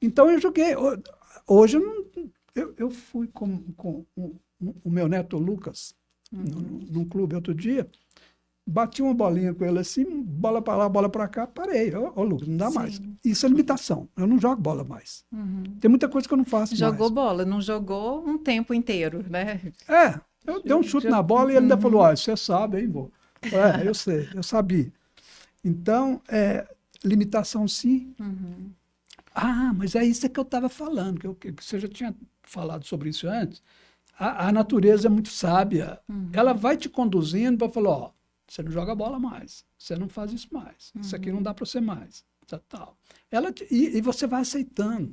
Então eu joguei. Hoje eu fui com o meu neto Lucas num clube outro dia, bati uma bolinha com ele assim, bola para lá, bola para cá, parei. Ô, Lucas, não dá mais. Isso é limitação. Eu não jogo bola mais. Tem muita coisa que eu não faço Jogou mais. bola, não jogou um tempo inteiro, né? Eu dei um chute na bola e ele ainda falou, você sabe, hein, vô? Eu sei, eu sabia. Então, limitação sim. Mas é isso que eu estava falando, que você já tinha falado sobre isso antes. A natureza é muito sábia. Ela vai te conduzindo para falar, você não joga bola mais, você não faz isso mais, isso aqui não dá para você mais, tal. E você vai aceitando.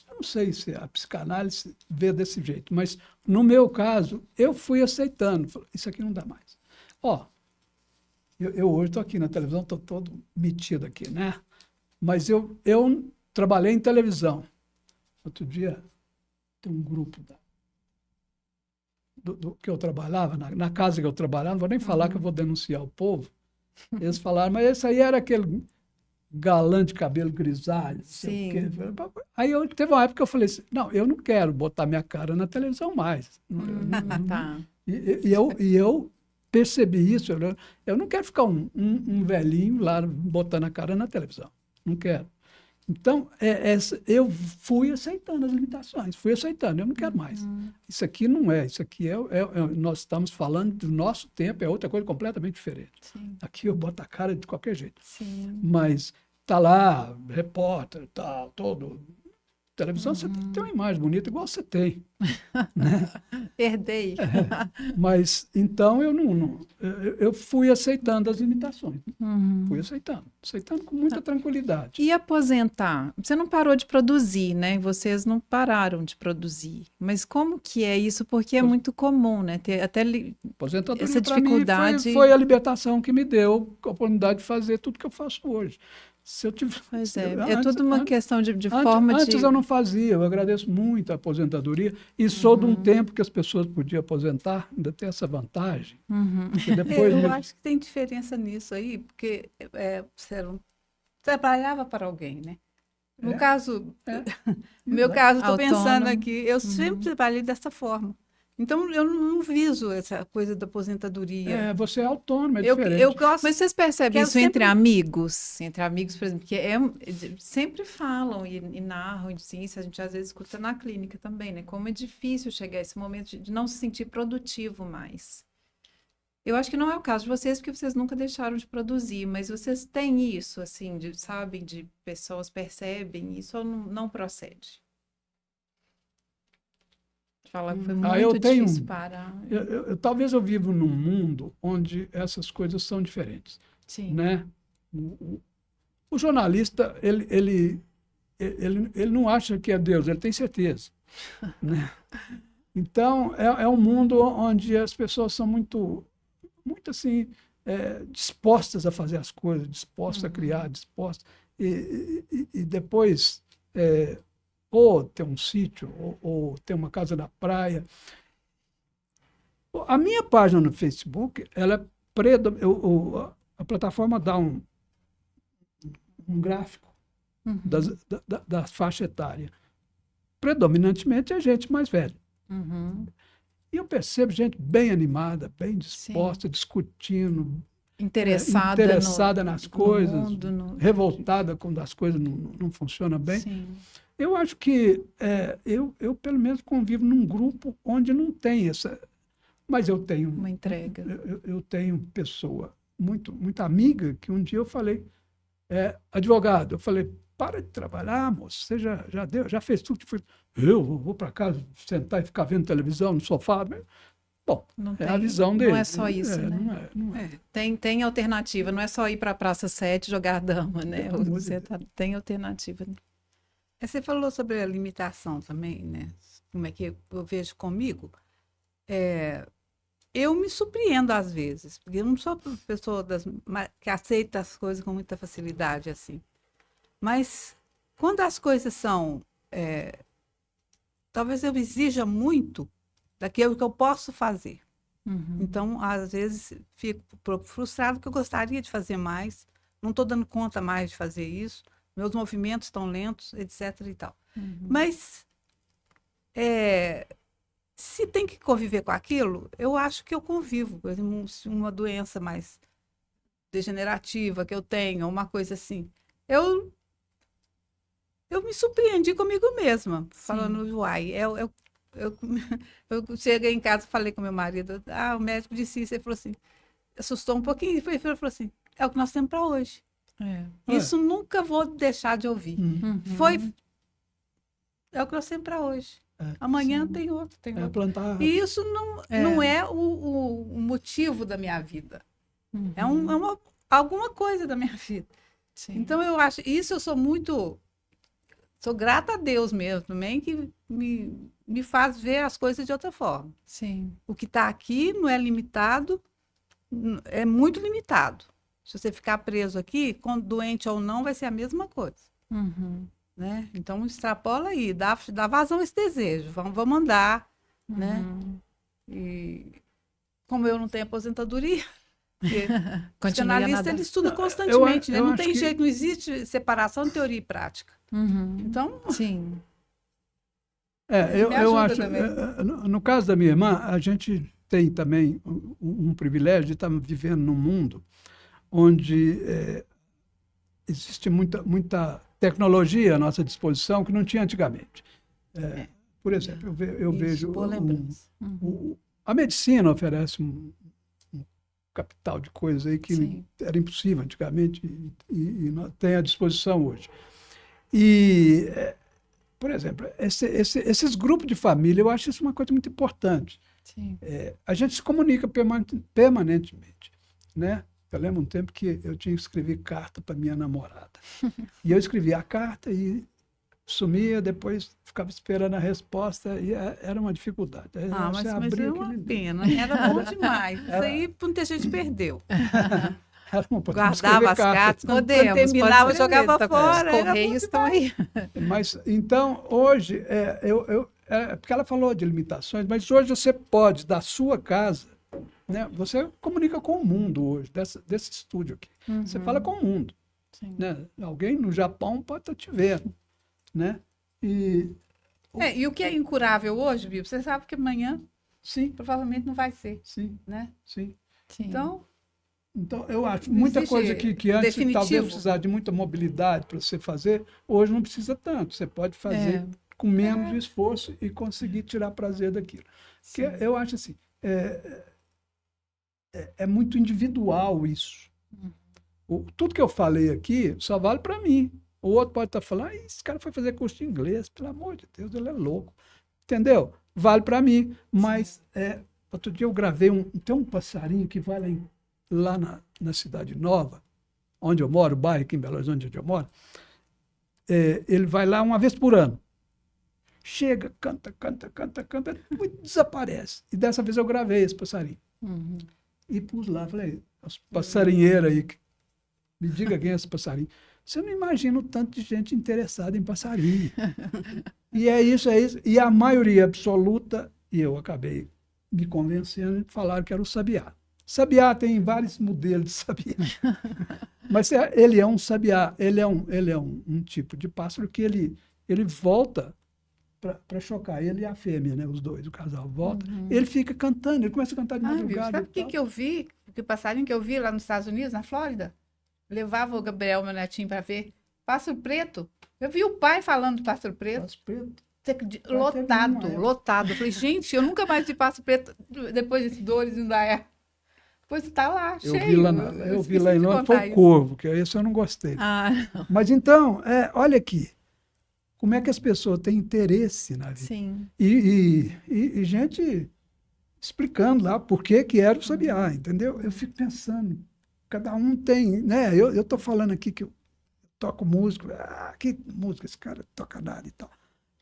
Eu não sei se a psicanálise vê desse jeito, mas no meu caso, eu fui aceitando. Falei, isso aqui não dá mais. Eu hoje estou aqui na televisão, estou todo metido aqui, né? Mas eu trabalhei em televisão. Outro dia, tem um grupo do que eu trabalhava, na casa que eu trabalhava, não vou nem falar que eu vou denunciar o povo. Eles falaram, mas esse aí era aquele galã de cabelo grisalho. Sim. Aí teve uma época que eu falei assim, não, eu não quero botar minha cara na televisão mais. Tá. E eu percebi isso. Eu não quero ficar um velhinho lá botando a cara na televisão. Não quero. Então, eu fui aceitando as limitações, fui aceitando, eu não quero mais. Isso aqui não é, isso aqui nós estamos falando do nosso tempo, é outra coisa completamente diferente. Sim. Aqui eu boto a cara de qualquer jeito. Sim. Mas está lá, repórter, tal, todo. Televisão você tem que ter uma imagem bonita, igual você tem. Né? Herdei. Mas, então, eu fui aceitando as limitações. Fui aceitando com muita tranquilidade. E aposentar? Você não parou de produzir, né? Vocês não pararam de produzir. Mas como que é isso? Porque é muito comum, né? Ter até Aposentadoria, essa para mim, dificuldade. foi a libertação que me deu a oportunidade de fazer tudo que eu faço hoje. Se eu tivesse, Pois é tudo uma questão de forma de... Antes eu não fazia, eu agradeço muito a aposentadoria e sou de um tempo que as pessoas podiam aposentar, ainda tem essa vantagem. Porque depois Eu acho que tem diferença nisso aí, porque você trabalhava para alguém, né? No caso, no meu caso, estou pensando aqui, eu sempre trabalhei dessa forma. Então, eu não viso essa coisa da aposentadoria. Você é autônomo, é diferente. Eu gosto, Mas vocês percebem isso sempre... entre amigos? Entre amigos, por exemplo, que sempre falam e narram de ciência, a gente às vezes escuta na clínica também, né? Como é difícil chegar a esse momento de não se sentir produtivo mais. Eu acho que não é o caso de vocês, porque vocês nunca deixaram de produzir, mas vocês têm isso, assim, sabem, de pessoas percebem isso ou não procede? Falar que foi muito difícil parar. Talvez eu vivo num mundo onde essas coisas são diferentes. Sim. Né? O jornalista, ele não acha que é Deus, ele tem certeza. Né? Então, é um mundo onde as pessoas são muito assim, dispostas a fazer as coisas, dispostas a criar, dispostas. E depois... ou ter um sítio, ou ter uma casa na praia. A minha página no Facebook, a plataforma dá um gráfico da faixa etária. Predominantemente é gente mais velha. E eu percebo gente bem animada, bem disposta, discutindo, interessada nas coisas, revoltada quando as coisas não funcionam bem. Sim. Eu acho que eu, pelo menos, convivo num grupo onde não tem essa... Mas eu tenho... Uma entrega. Eu tenho pessoa muito amiga que um dia eu falei, advogado, eu falei, para de trabalhar, moço, você já fez tudo que foi... Eu vou para casa sentar e ficar vendo televisão no sofá. Bom, a visão dele. Não é só isso, né? Não é. Tem alternativa, não é só ir para a Praça 7 jogar dama, né? Tem alternativa. Você falou sobre a limitação também, né? Como é que eu vejo comigo. Eu me surpreendo às vezes, porque eu não sou uma pessoa que aceita as coisas com muita facilidade, assim. Mas quando as coisas são... talvez eu exija muito daquilo que eu posso fazer. Uhum. Então, às vezes, fico um pouco frustrado porque eu gostaria de fazer mais, não estou dando conta mais de fazer isso, meus movimentos estão lentos, etc. e tal. Uhum. Mas, se tem que conviver com aquilo, eu acho que eu convivo. Por exemplo, se uma doença mais degenerativa que eu tenho, uma coisa assim, eu me surpreendi comigo mesma, falando, uai, eu cheguei em casa, falei com meu marido, o médico disse isso, ele falou assim, assustou um pouquinho, ele falou assim, é o que nós temos para hoje. Isso nunca vou deixar de ouvir. Uhum. É o que nós temos para hoje. Amanhã tem outro. Plantar. E isso não é o motivo da minha vida. Uhum. É alguma coisa da minha vida. Sim. Então, eu acho, isso eu sou grata a Deus mesmo também, que me faz ver as coisas de outra forma. Sim. O que está aqui não é limitado, é muito limitado. Se você ficar preso aqui, doente ou não, vai ser a mesma coisa. Uhum. Né? Então, extrapola aí, dá vazão a esse desejo, vamos andar. Uhum. Né? E como eu não tenho aposentadoria, o psicanalista ele estuda constantemente, né? Não tem jeito, não existe separação de teoria e prática. Uhum. Então, sim. Eu acho, no caso da minha irmã, a gente tem também um privilégio de estar vivendo num mundo onde existe muita tecnologia à nossa disposição que não tinha antigamente. Por exemplo, eu vejo a medicina oferece um capital de coisas aí que era impossível antigamente e tem à disposição hoje. E, por exemplo, esses grupos de família, eu acho isso uma coisa muito importante. Sim. A gente se comunica permanentemente, né? Eu lembro um tempo que eu tinha que escrever carta para minha namorada. E eu escrevia a carta e sumia, depois ficava esperando a resposta e era uma dificuldade. Mas é uma pena, era bom demais. Isso aí muita gente perdeu. Guardava as cartas, quando terminava, jogava fora. Os correios estão aí. Mas, então, hoje, porque ela falou de limitações, mas hoje você pode, da sua casa, né, você comunica com o mundo hoje, desse estúdio aqui. Uhum. Você fala com o mundo. Né? Alguém no Japão pode estar te vendo. Né? E o que é incurável hoje, Bíblia, você sabe que amanhã provavelmente não vai ser. Sim. Né? Sim. Então, eu acho muita coisa que antes talvez precisar de muita mobilidade para você fazer, hoje não precisa tanto. Você pode fazer com menos esforço e conseguir tirar prazer daquilo. Porque eu acho assim, é muito individual isso. Tudo que eu falei aqui só vale para mim. O outro pode estar falando, esse cara foi fazer curso de inglês, pelo amor de Deus, ele é louco. Entendeu? Vale para mim. Mas outro dia eu gravei, tem um passarinho que vai lá na Cidade Nova, onde eu moro, o bairro aqui em Belo Horizonte, onde eu moro. Ele vai lá uma vez por ano. Chega, canta, e desaparece. E dessa vez eu gravei esse passarinho. Uhum. E pus lá, falei, os passarinheiros aí, me diga quem é esse passarinho. Você não imagina o tanto de gente interessada em passarinho. E é isso. E a maioria absoluta, e eu acabei me convencendo, falaram que era o sabiá. Sabiá tem vários modelos de sabiá. Mas ele é um sabiá, ele é um tipo de pássaro que ele volta para chocar ele e a fêmea, né? Os dois, o casal volta. Ele fica cantando, ele começa a cantar de madrugada. Sabe o que eu vi? Que passarinho que eu vi lá nos Estados Unidos, na Flórida? Levava o Gabriel, meu netinho, para ver. Pássaro preto. Eu vi o pai falando do pássaro preto. Pássaro preto. Lotado. Eu falei, gente, eu nunca mais vi pássaro preto depois desses dores em Indaiá. Pois está lá, cheio. Eu vi lá em Londres, foi o corvo, que esse eu não gostei. Não. Mas então, olha aqui, como é que as pessoas têm interesse na vida. Sim. E gente explicando lá por que era o sabiá, entendeu? Eu fico pensando, cada um tem, né? Eu estou falando aqui que eu toco música, que música, esse cara toca nada e tal.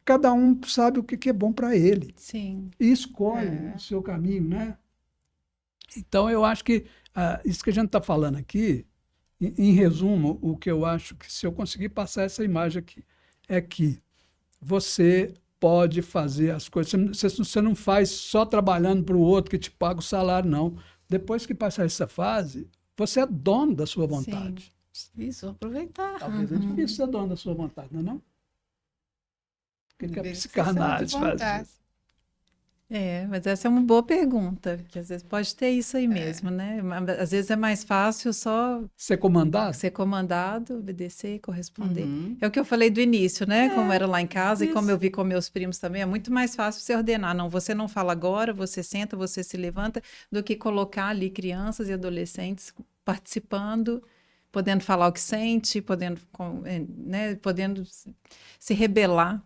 Cada um sabe o que é bom para ele. Sim. E escolhe o seu caminho, né? Então, eu acho que isso que a gente está falando aqui, em resumo, o que eu acho que se eu conseguir passar essa imagem aqui, é que você pode fazer as coisas. Você não faz só trabalhando para o outro que te paga o salário, não. Depois que passar essa fase, você é dono da sua vontade. Sim. Isso, aproveitar. Talvez é difícil ser dono da sua vontade, não é não? O que a psicanálise faz isso? Mas essa é uma boa pergunta, que às vezes pode ter isso aí mesmo, né? Às vezes é mais fácil só ser comandado, obedecer, corresponder. É o que eu falei do início, né? Como era lá em casa e como eu vi com meus primos também, é muito mais fácil você ordenar. Não, você não fala agora, você senta, você se levanta, do que colocar ali crianças e adolescentes participando, podendo falar o que sente, podendo se rebelar.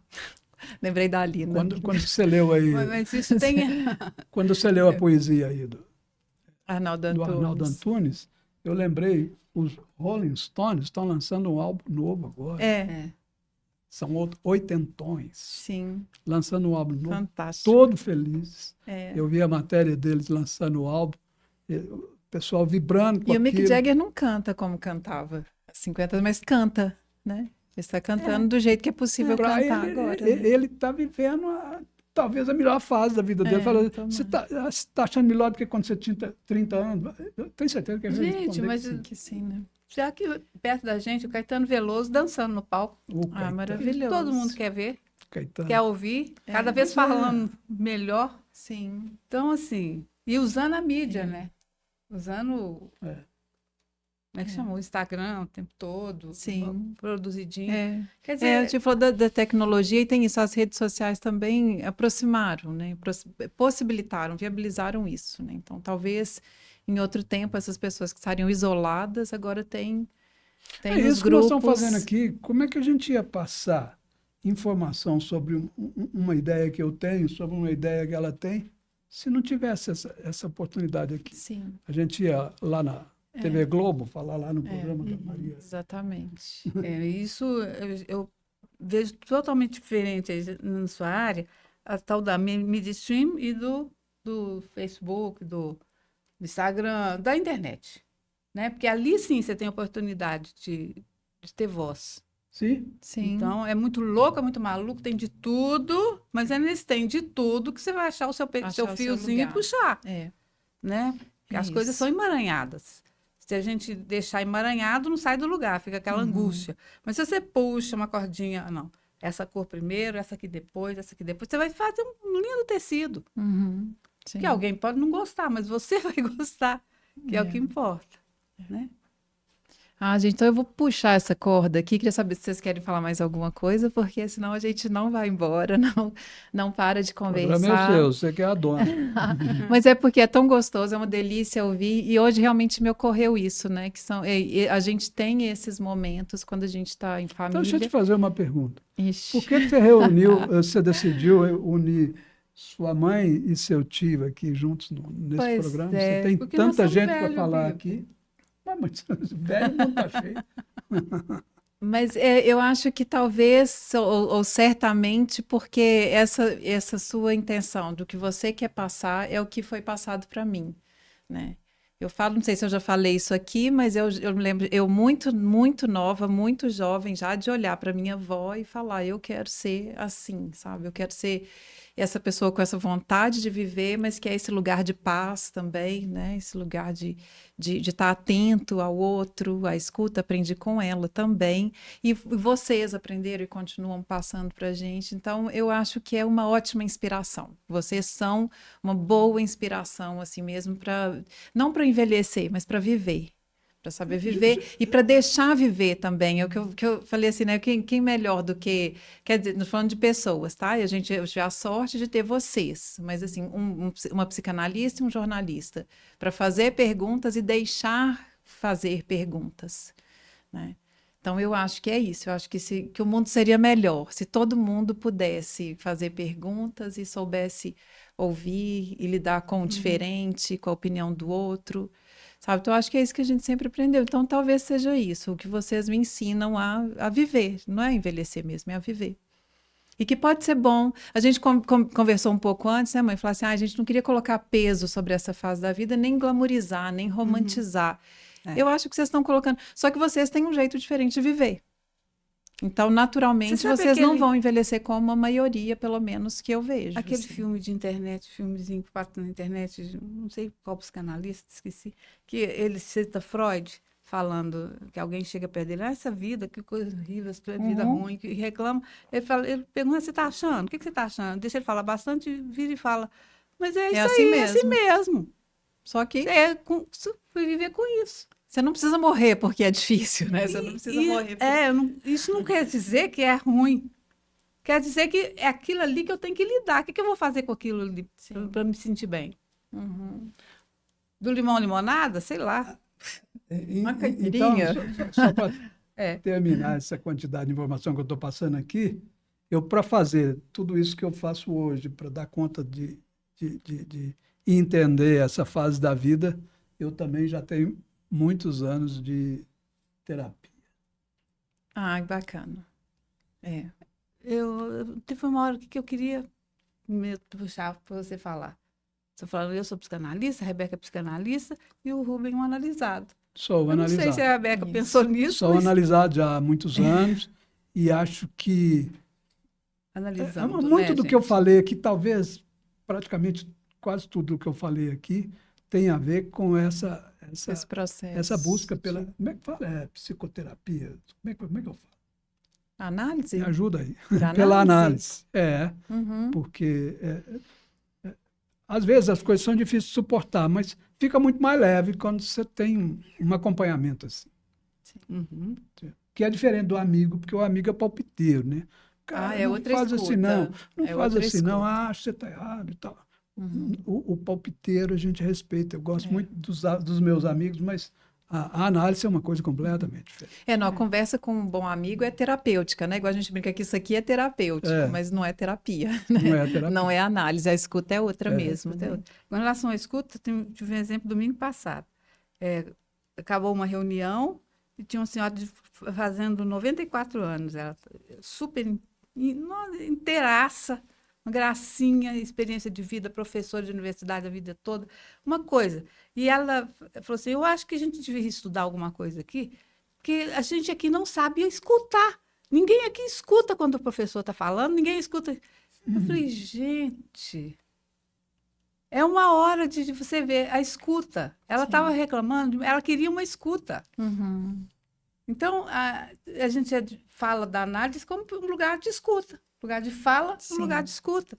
Lembrei da Alina. Quando você leu aí... Mas isso tem... Quando você leu a poesia aí do Arnaldo Antunes, eu lembrei, os Rolling Stones estão lançando um álbum novo agora. São oitentões. Sim. Lançando um álbum novo. Fantástico. Todo felizes. Eu vi a matéria deles lançando o álbum. O pessoal vibrando com aquilo. E o Mick Jagger não canta como cantava há 50 anos, mas canta, né? Ele está cantando do jeito que é possível cantar agora. Ele está vivendo talvez a melhor fase da vida dele. Fala, você está achando melhor do que quando você tinha 30 anos? Eu tenho certeza que é gente, mas que sim, né? Já que perto da gente, o Caetano Veloso dançando no palco. Maravilhoso. Todo mundo quer ver, Caetano. quer ouvir, cada vez falando melhor. Sim. Então, assim, e usando a mídia, né? Usando... Como é que chamou? O Instagram o tempo todo. Sim. Produzidinho. Quer dizer... Eu te falo da tecnologia e tem isso. As redes sociais também aproximaram, né? Possibilitaram, viabilizaram isso, né? Então, talvez, em outro tempo, essas pessoas que estariam isoladas, agora tem os isso grupos... que nós estamos fazendo aqui. Como é que a gente ia passar informação sobre uma ideia que eu tenho, sobre uma ideia que ela tem, se não tivesse essa oportunidade aqui? Sim. A gente ia lá na TV Globo, falar lá no programa da Maria. Exatamente. Isso eu vejo totalmente diferente na sua área, a tal da midstream e do Facebook, do Instagram, da internet. Né? Porque ali sim você tem a oportunidade de ter voz. Sim. Então, é muito louco, é muito maluco, tem de tudo, mas eles têm de tudo que você vai achar o seu fiozinho e puxar. Né? Porque as coisas são emaranhadas. Se a gente deixar emaranhado, não sai do lugar, fica aquela angústia. Mas se você puxa uma cordinha, não, essa cor primeiro, essa aqui depois, você vai fazer um lindo tecido. Que alguém pode não gostar, mas você vai gostar, que é o que importa. Né? Gente, então eu vou puxar essa corda aqui. Queria saber se vocês querem falar mais alguma coisa, porque senão a gente não vai embora, não para de conversar. O programa é seu, você que é a dona. Mas é porque é tão gostoso, é uma delícia ouvir. E hoje realmente me ocorreu isso, né? Que a gente tem esses momentos quando a gente está em família. Então, deixa eu te fazer uma pergunta. Ixi. Por que você decidiu unir sua mãe e seu tio aqui juntos nesse programa? Você tem tanta gente para falar aqui. Mas velho não está cheio. Mas eu acho que talvez, ou certamente, porque essa sua intenção do que você quer passar é o que foi passado para mim, né? Eu falo, não sei se eu já falei isso aqui, mas eu me lembro, eu muito, muito nova, muito jovem já, de olhar para minha avó e falar, eu quero ser assim, sabe? Eu quero ser... essa pessoa com essa vontade de viver, mas que é esse lugar de paz também, né? Esse lugar de estar atento ao outro, à escuta, aprendi com ela também. E vocês aprenderam e continuam passando para a gente. Então, eu acho que é uma ótima inspiração. Vocês são uma boa inspiração, assim mesmo, não para envelhecer, mas para viver. Para saber viver e para deixar viver também. É o que eu falei assim, né? Quem melhor do que. Quer dizer, nós falando de pessoas, tá? E eu tive a sorte de ter vocês, mas assim, uma psicanalista e um jornalista, para fazer perguntas e deixar fazer perguntas, né? Então, eu acho que é isso. Eu acho que o mundo seria melhor se todo mundo pudesse fazer perguntas e soubesse ouvir e lidar com o diferente, com a opinião do outro. Sabe? Então, eu acho que é isso que a gente sempre aprendeu. Então, talvez seja isso, o que vocês me ensinam a viver. Não é envelhecer mesmo, é a viver. E que pode ser bom. A gente conversou um pouco antes, né, mãe? Falou assim, a gente não queria colocar peso sobre essa fase da vida, nem glamorizar, nem romantizar. Eu acho que vocês estão colocando... Só que vocês têm um jeito diferente de viver. Então, naturalmente, vocês não vão envelhecer como a maioria, pelo menos, que eu vejo. Aquele assim. filme de internet, filmezinho que passa na internet, não sei qual psicanalista, esqueci, que ele cita Freud, falando que alguém chega perto dele, essa vida, que coisa horrível, essa vida ruim, que reclama. Ele pergunta, você está achando? O que você está achando? Deixa ele falar bastante, vira e fala, mas é isso assim aí, mesmo. é assim mesmo. Só que... Fui viver com isso. Você não precisa morrer porque é difícil, né? Você não precisa morrer. Isso não quer dizer que é ruim. Quer dizer que é aquilo ali que eu tenho que lidar. O que eu vou fazer com aquilo ali para me sentir bem? Do limão à limonada? Sei lá. Uma caipirinha. Então, só para terminar essa quantidade de informação que eu estou passando aqui, para fazer tudo isso que eu faço hoje, para dar conta de entender essa fase da vida, eu também já tenho muitos anos de terapia. Ah, bacana. Teve uma hora que eu queria me puxar para você falar. Você falando, eu sou psicanalista, a Rebeca é psicanalista e o Rubem um analisado. Sou analisado. Não sei se a Rebeca pensou nisso. Sou analisado já há muitos anos e acho que muito do que eu falei aqui, talvez praticamente quase tudo que eu falei aqui, tem a ver com esse processo. Essa busca pela... Como é que fala? Psicoterapia? Como é que eu falo? Análise? Me ajuda aí. Análise? Pela análise. Porque às vezes as coisas são difíceis de suportar, mas fica muito mais leve quando você tem um acompanhamento assim. Que é diferente do amigo, porque o amigo é palpiteiro, né? Cara, não faz assim não. Não faz assim não. Você está errado e tal. O palpiteiro a gente respeita. Eu gosto muito dos meus amigos, mas a análise é uma coisa completamente diferente. A conversa com um bom amigo é terapêutica, né? Igual a gente brinca que isso aqui é terapêutico, mas não é terapia. Né? Não é terapia. Não é análise, a escuta é outra mesmo. Né? Com relação à escuta, tive um exemplo domingo passado. Acabou uma reunião e tinha uma senhora fazendo 94 anos, ela super inteiraça, uma gracinha, experiência de vida, professora de universidade a vida toda, uma coisa. E ela falou assim, eu acho que a gente devia estudar alguma coisa aqui, porque a gente aqui não sabe escutar. Ninguém aqui escuta quando o professor está falando, ninguém escuta. Eu falei, gente, é uma hora de você ver a escuta. Ela estava reclamando, ela queria uma escuta. Então, a gente fala da análise como um lugar de escuta. Lugar de fala, um lugar de escuta.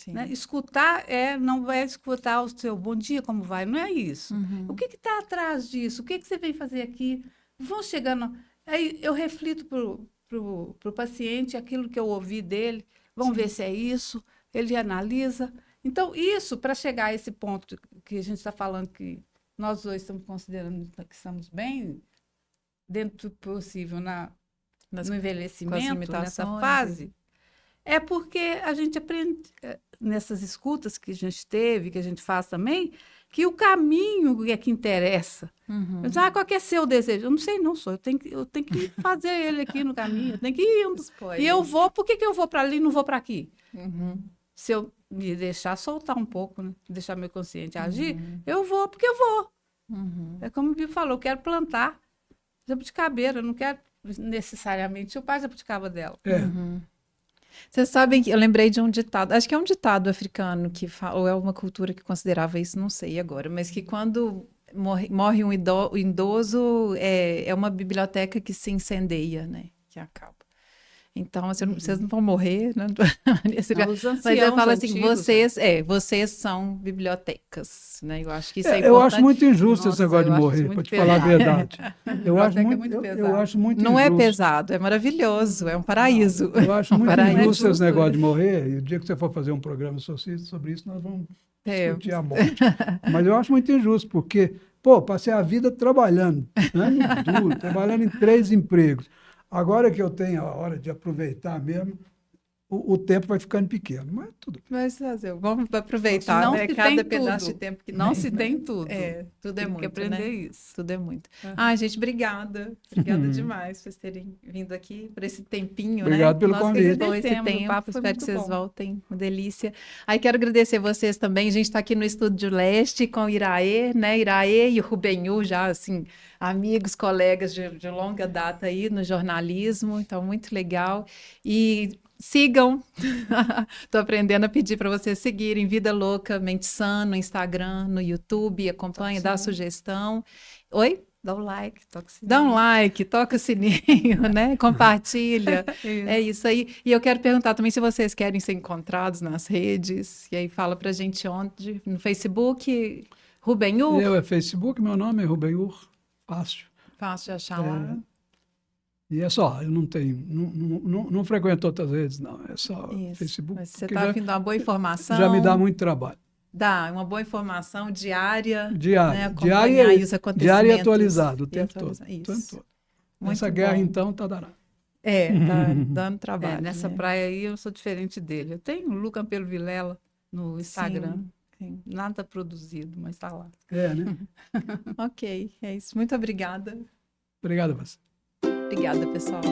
Né? Escutar não é escutar o seu bom dia, como vai, não é isso. O que está atrás disso? O que você vem fazer aqui? Vão chegando... Aí eu reflito para o paciente aquilo que eu ouvi dele, vamos ver se é isso, ele analisa. Então, isso, para chegar a esse ponto que a gente está falando que nós dois estamos considerando que estamos bem dentro do possível no envelhecimento, nessa fase... É porque a gente aprende, nessas escutas que a gente teve, que a gente faz também, que o caminho é que interessa. Qual que é seu desejo? Eu não sei, não sou. Eu tenho que fazer ele aqui no caminho, eu tenho que ir. E eu vou, por que eu vou para ali e não vou para aqui? Se eu me deixar soltar um pouco, né? Deixar meu consciente agir, eu vou porque eu vou. É como o Bibi falou, eu quero plantar jabuticabeira, eu não quero necessariamente chupar a jabuticaba dela. Vocês sabem que eu lembrei de um ditado, acho que é um ditado africano que fala, ou é uma cultura que considerava isso, não sei agora, mas que quando morre um idoso, é uma biblioteca que se incendeia, né? Que acaba. Então, vocês não vão morrer, né? Não, os Mas eu anciãos falo assim, antigos, vocês são bibliotecas, né? Eu acho que isso é Eu importante. acho muito injusto esse Nossa, negócio de eu acho morrer, isso para muito te falar a pesado. verdade. Eu acho Biblioteca é muito, muito eu pesado. acho muito Não é injusto. pesado, é maravilhoso, é um paraíso. Eu acho Um muito paraíso. injusto esse negócio de morrer. E o dia que você for fazer um programa sobre isso, nós vamos discutir a morte. Mas eu acho muito injusto, porque, pô, passei a vida trabalhando, ano duro, trabalhando em 3 empregos. Agora que eu tenho a hora de aproveitar mesmo, o tempo vai ficando pequeno. Mas tudo bem. Mas vamos aproveitar, Não né? se Cada tem pedaço de tudo. tempo que Não tem, se né? tem tudo. Tudo é Tem muito, que aprender né? isso. Tudo é muito. Uhum. Ai, gente, obrigada. Obrigada demais por vocês terem vindo aqui, por esse tempinho, Obrigado né? pelo Nós que convite. Bom esse agradecemos, o tempo, papo foi espero que muito vocês bom. voltem, uma delícia. Aí quero agradecer vocês também, a gente está aqui no Estúdio Leste com o Iraê, né? Iraê e o Rubenhu, já assim, amigos, colegas de longa data aí no jornalismo, então muito legal. E sigam, estou aprendendo a pedir para vocês seguirem Vida Louca Mente Sã no Instagram, no YouTube, acompanha, dá sugestão. Oi? Dá um like, toca o sininho. Dá um like, toca o sininho, né? Compartilha. É isso aí. E eu quero perguntar também se vocês querem ser encontrados nas redes. E aí fala pra gente onde. No Facebook, Rubenhu. É Facebook, meu nome é Rubenhu, fácil. Fácil de achar lá. E é só, eu não tenho, não frequento outras redes, não. É só Isso. Facebook. Mas você porque está afim de uma boa informação. já me dá muito trabalho. Dá, uma boa informação diária. Né? Diária. Acompanhar aí os acontecimentos. Diário e atualizado o e tempo todo. atualizar. O Isso. tempo todo. Muito Essa guerra, bom. então, tá danada. Tá dando trabalho. Nessa né? praia aí eu sou diferente dele. Eu tenho o Lu Campelo Vilela no Instagram. Sim. Nada produzido, mas tá lá. É, né? Ok, é isso. Muito obrigada. Obrigado a você. Obrigada, pessoal.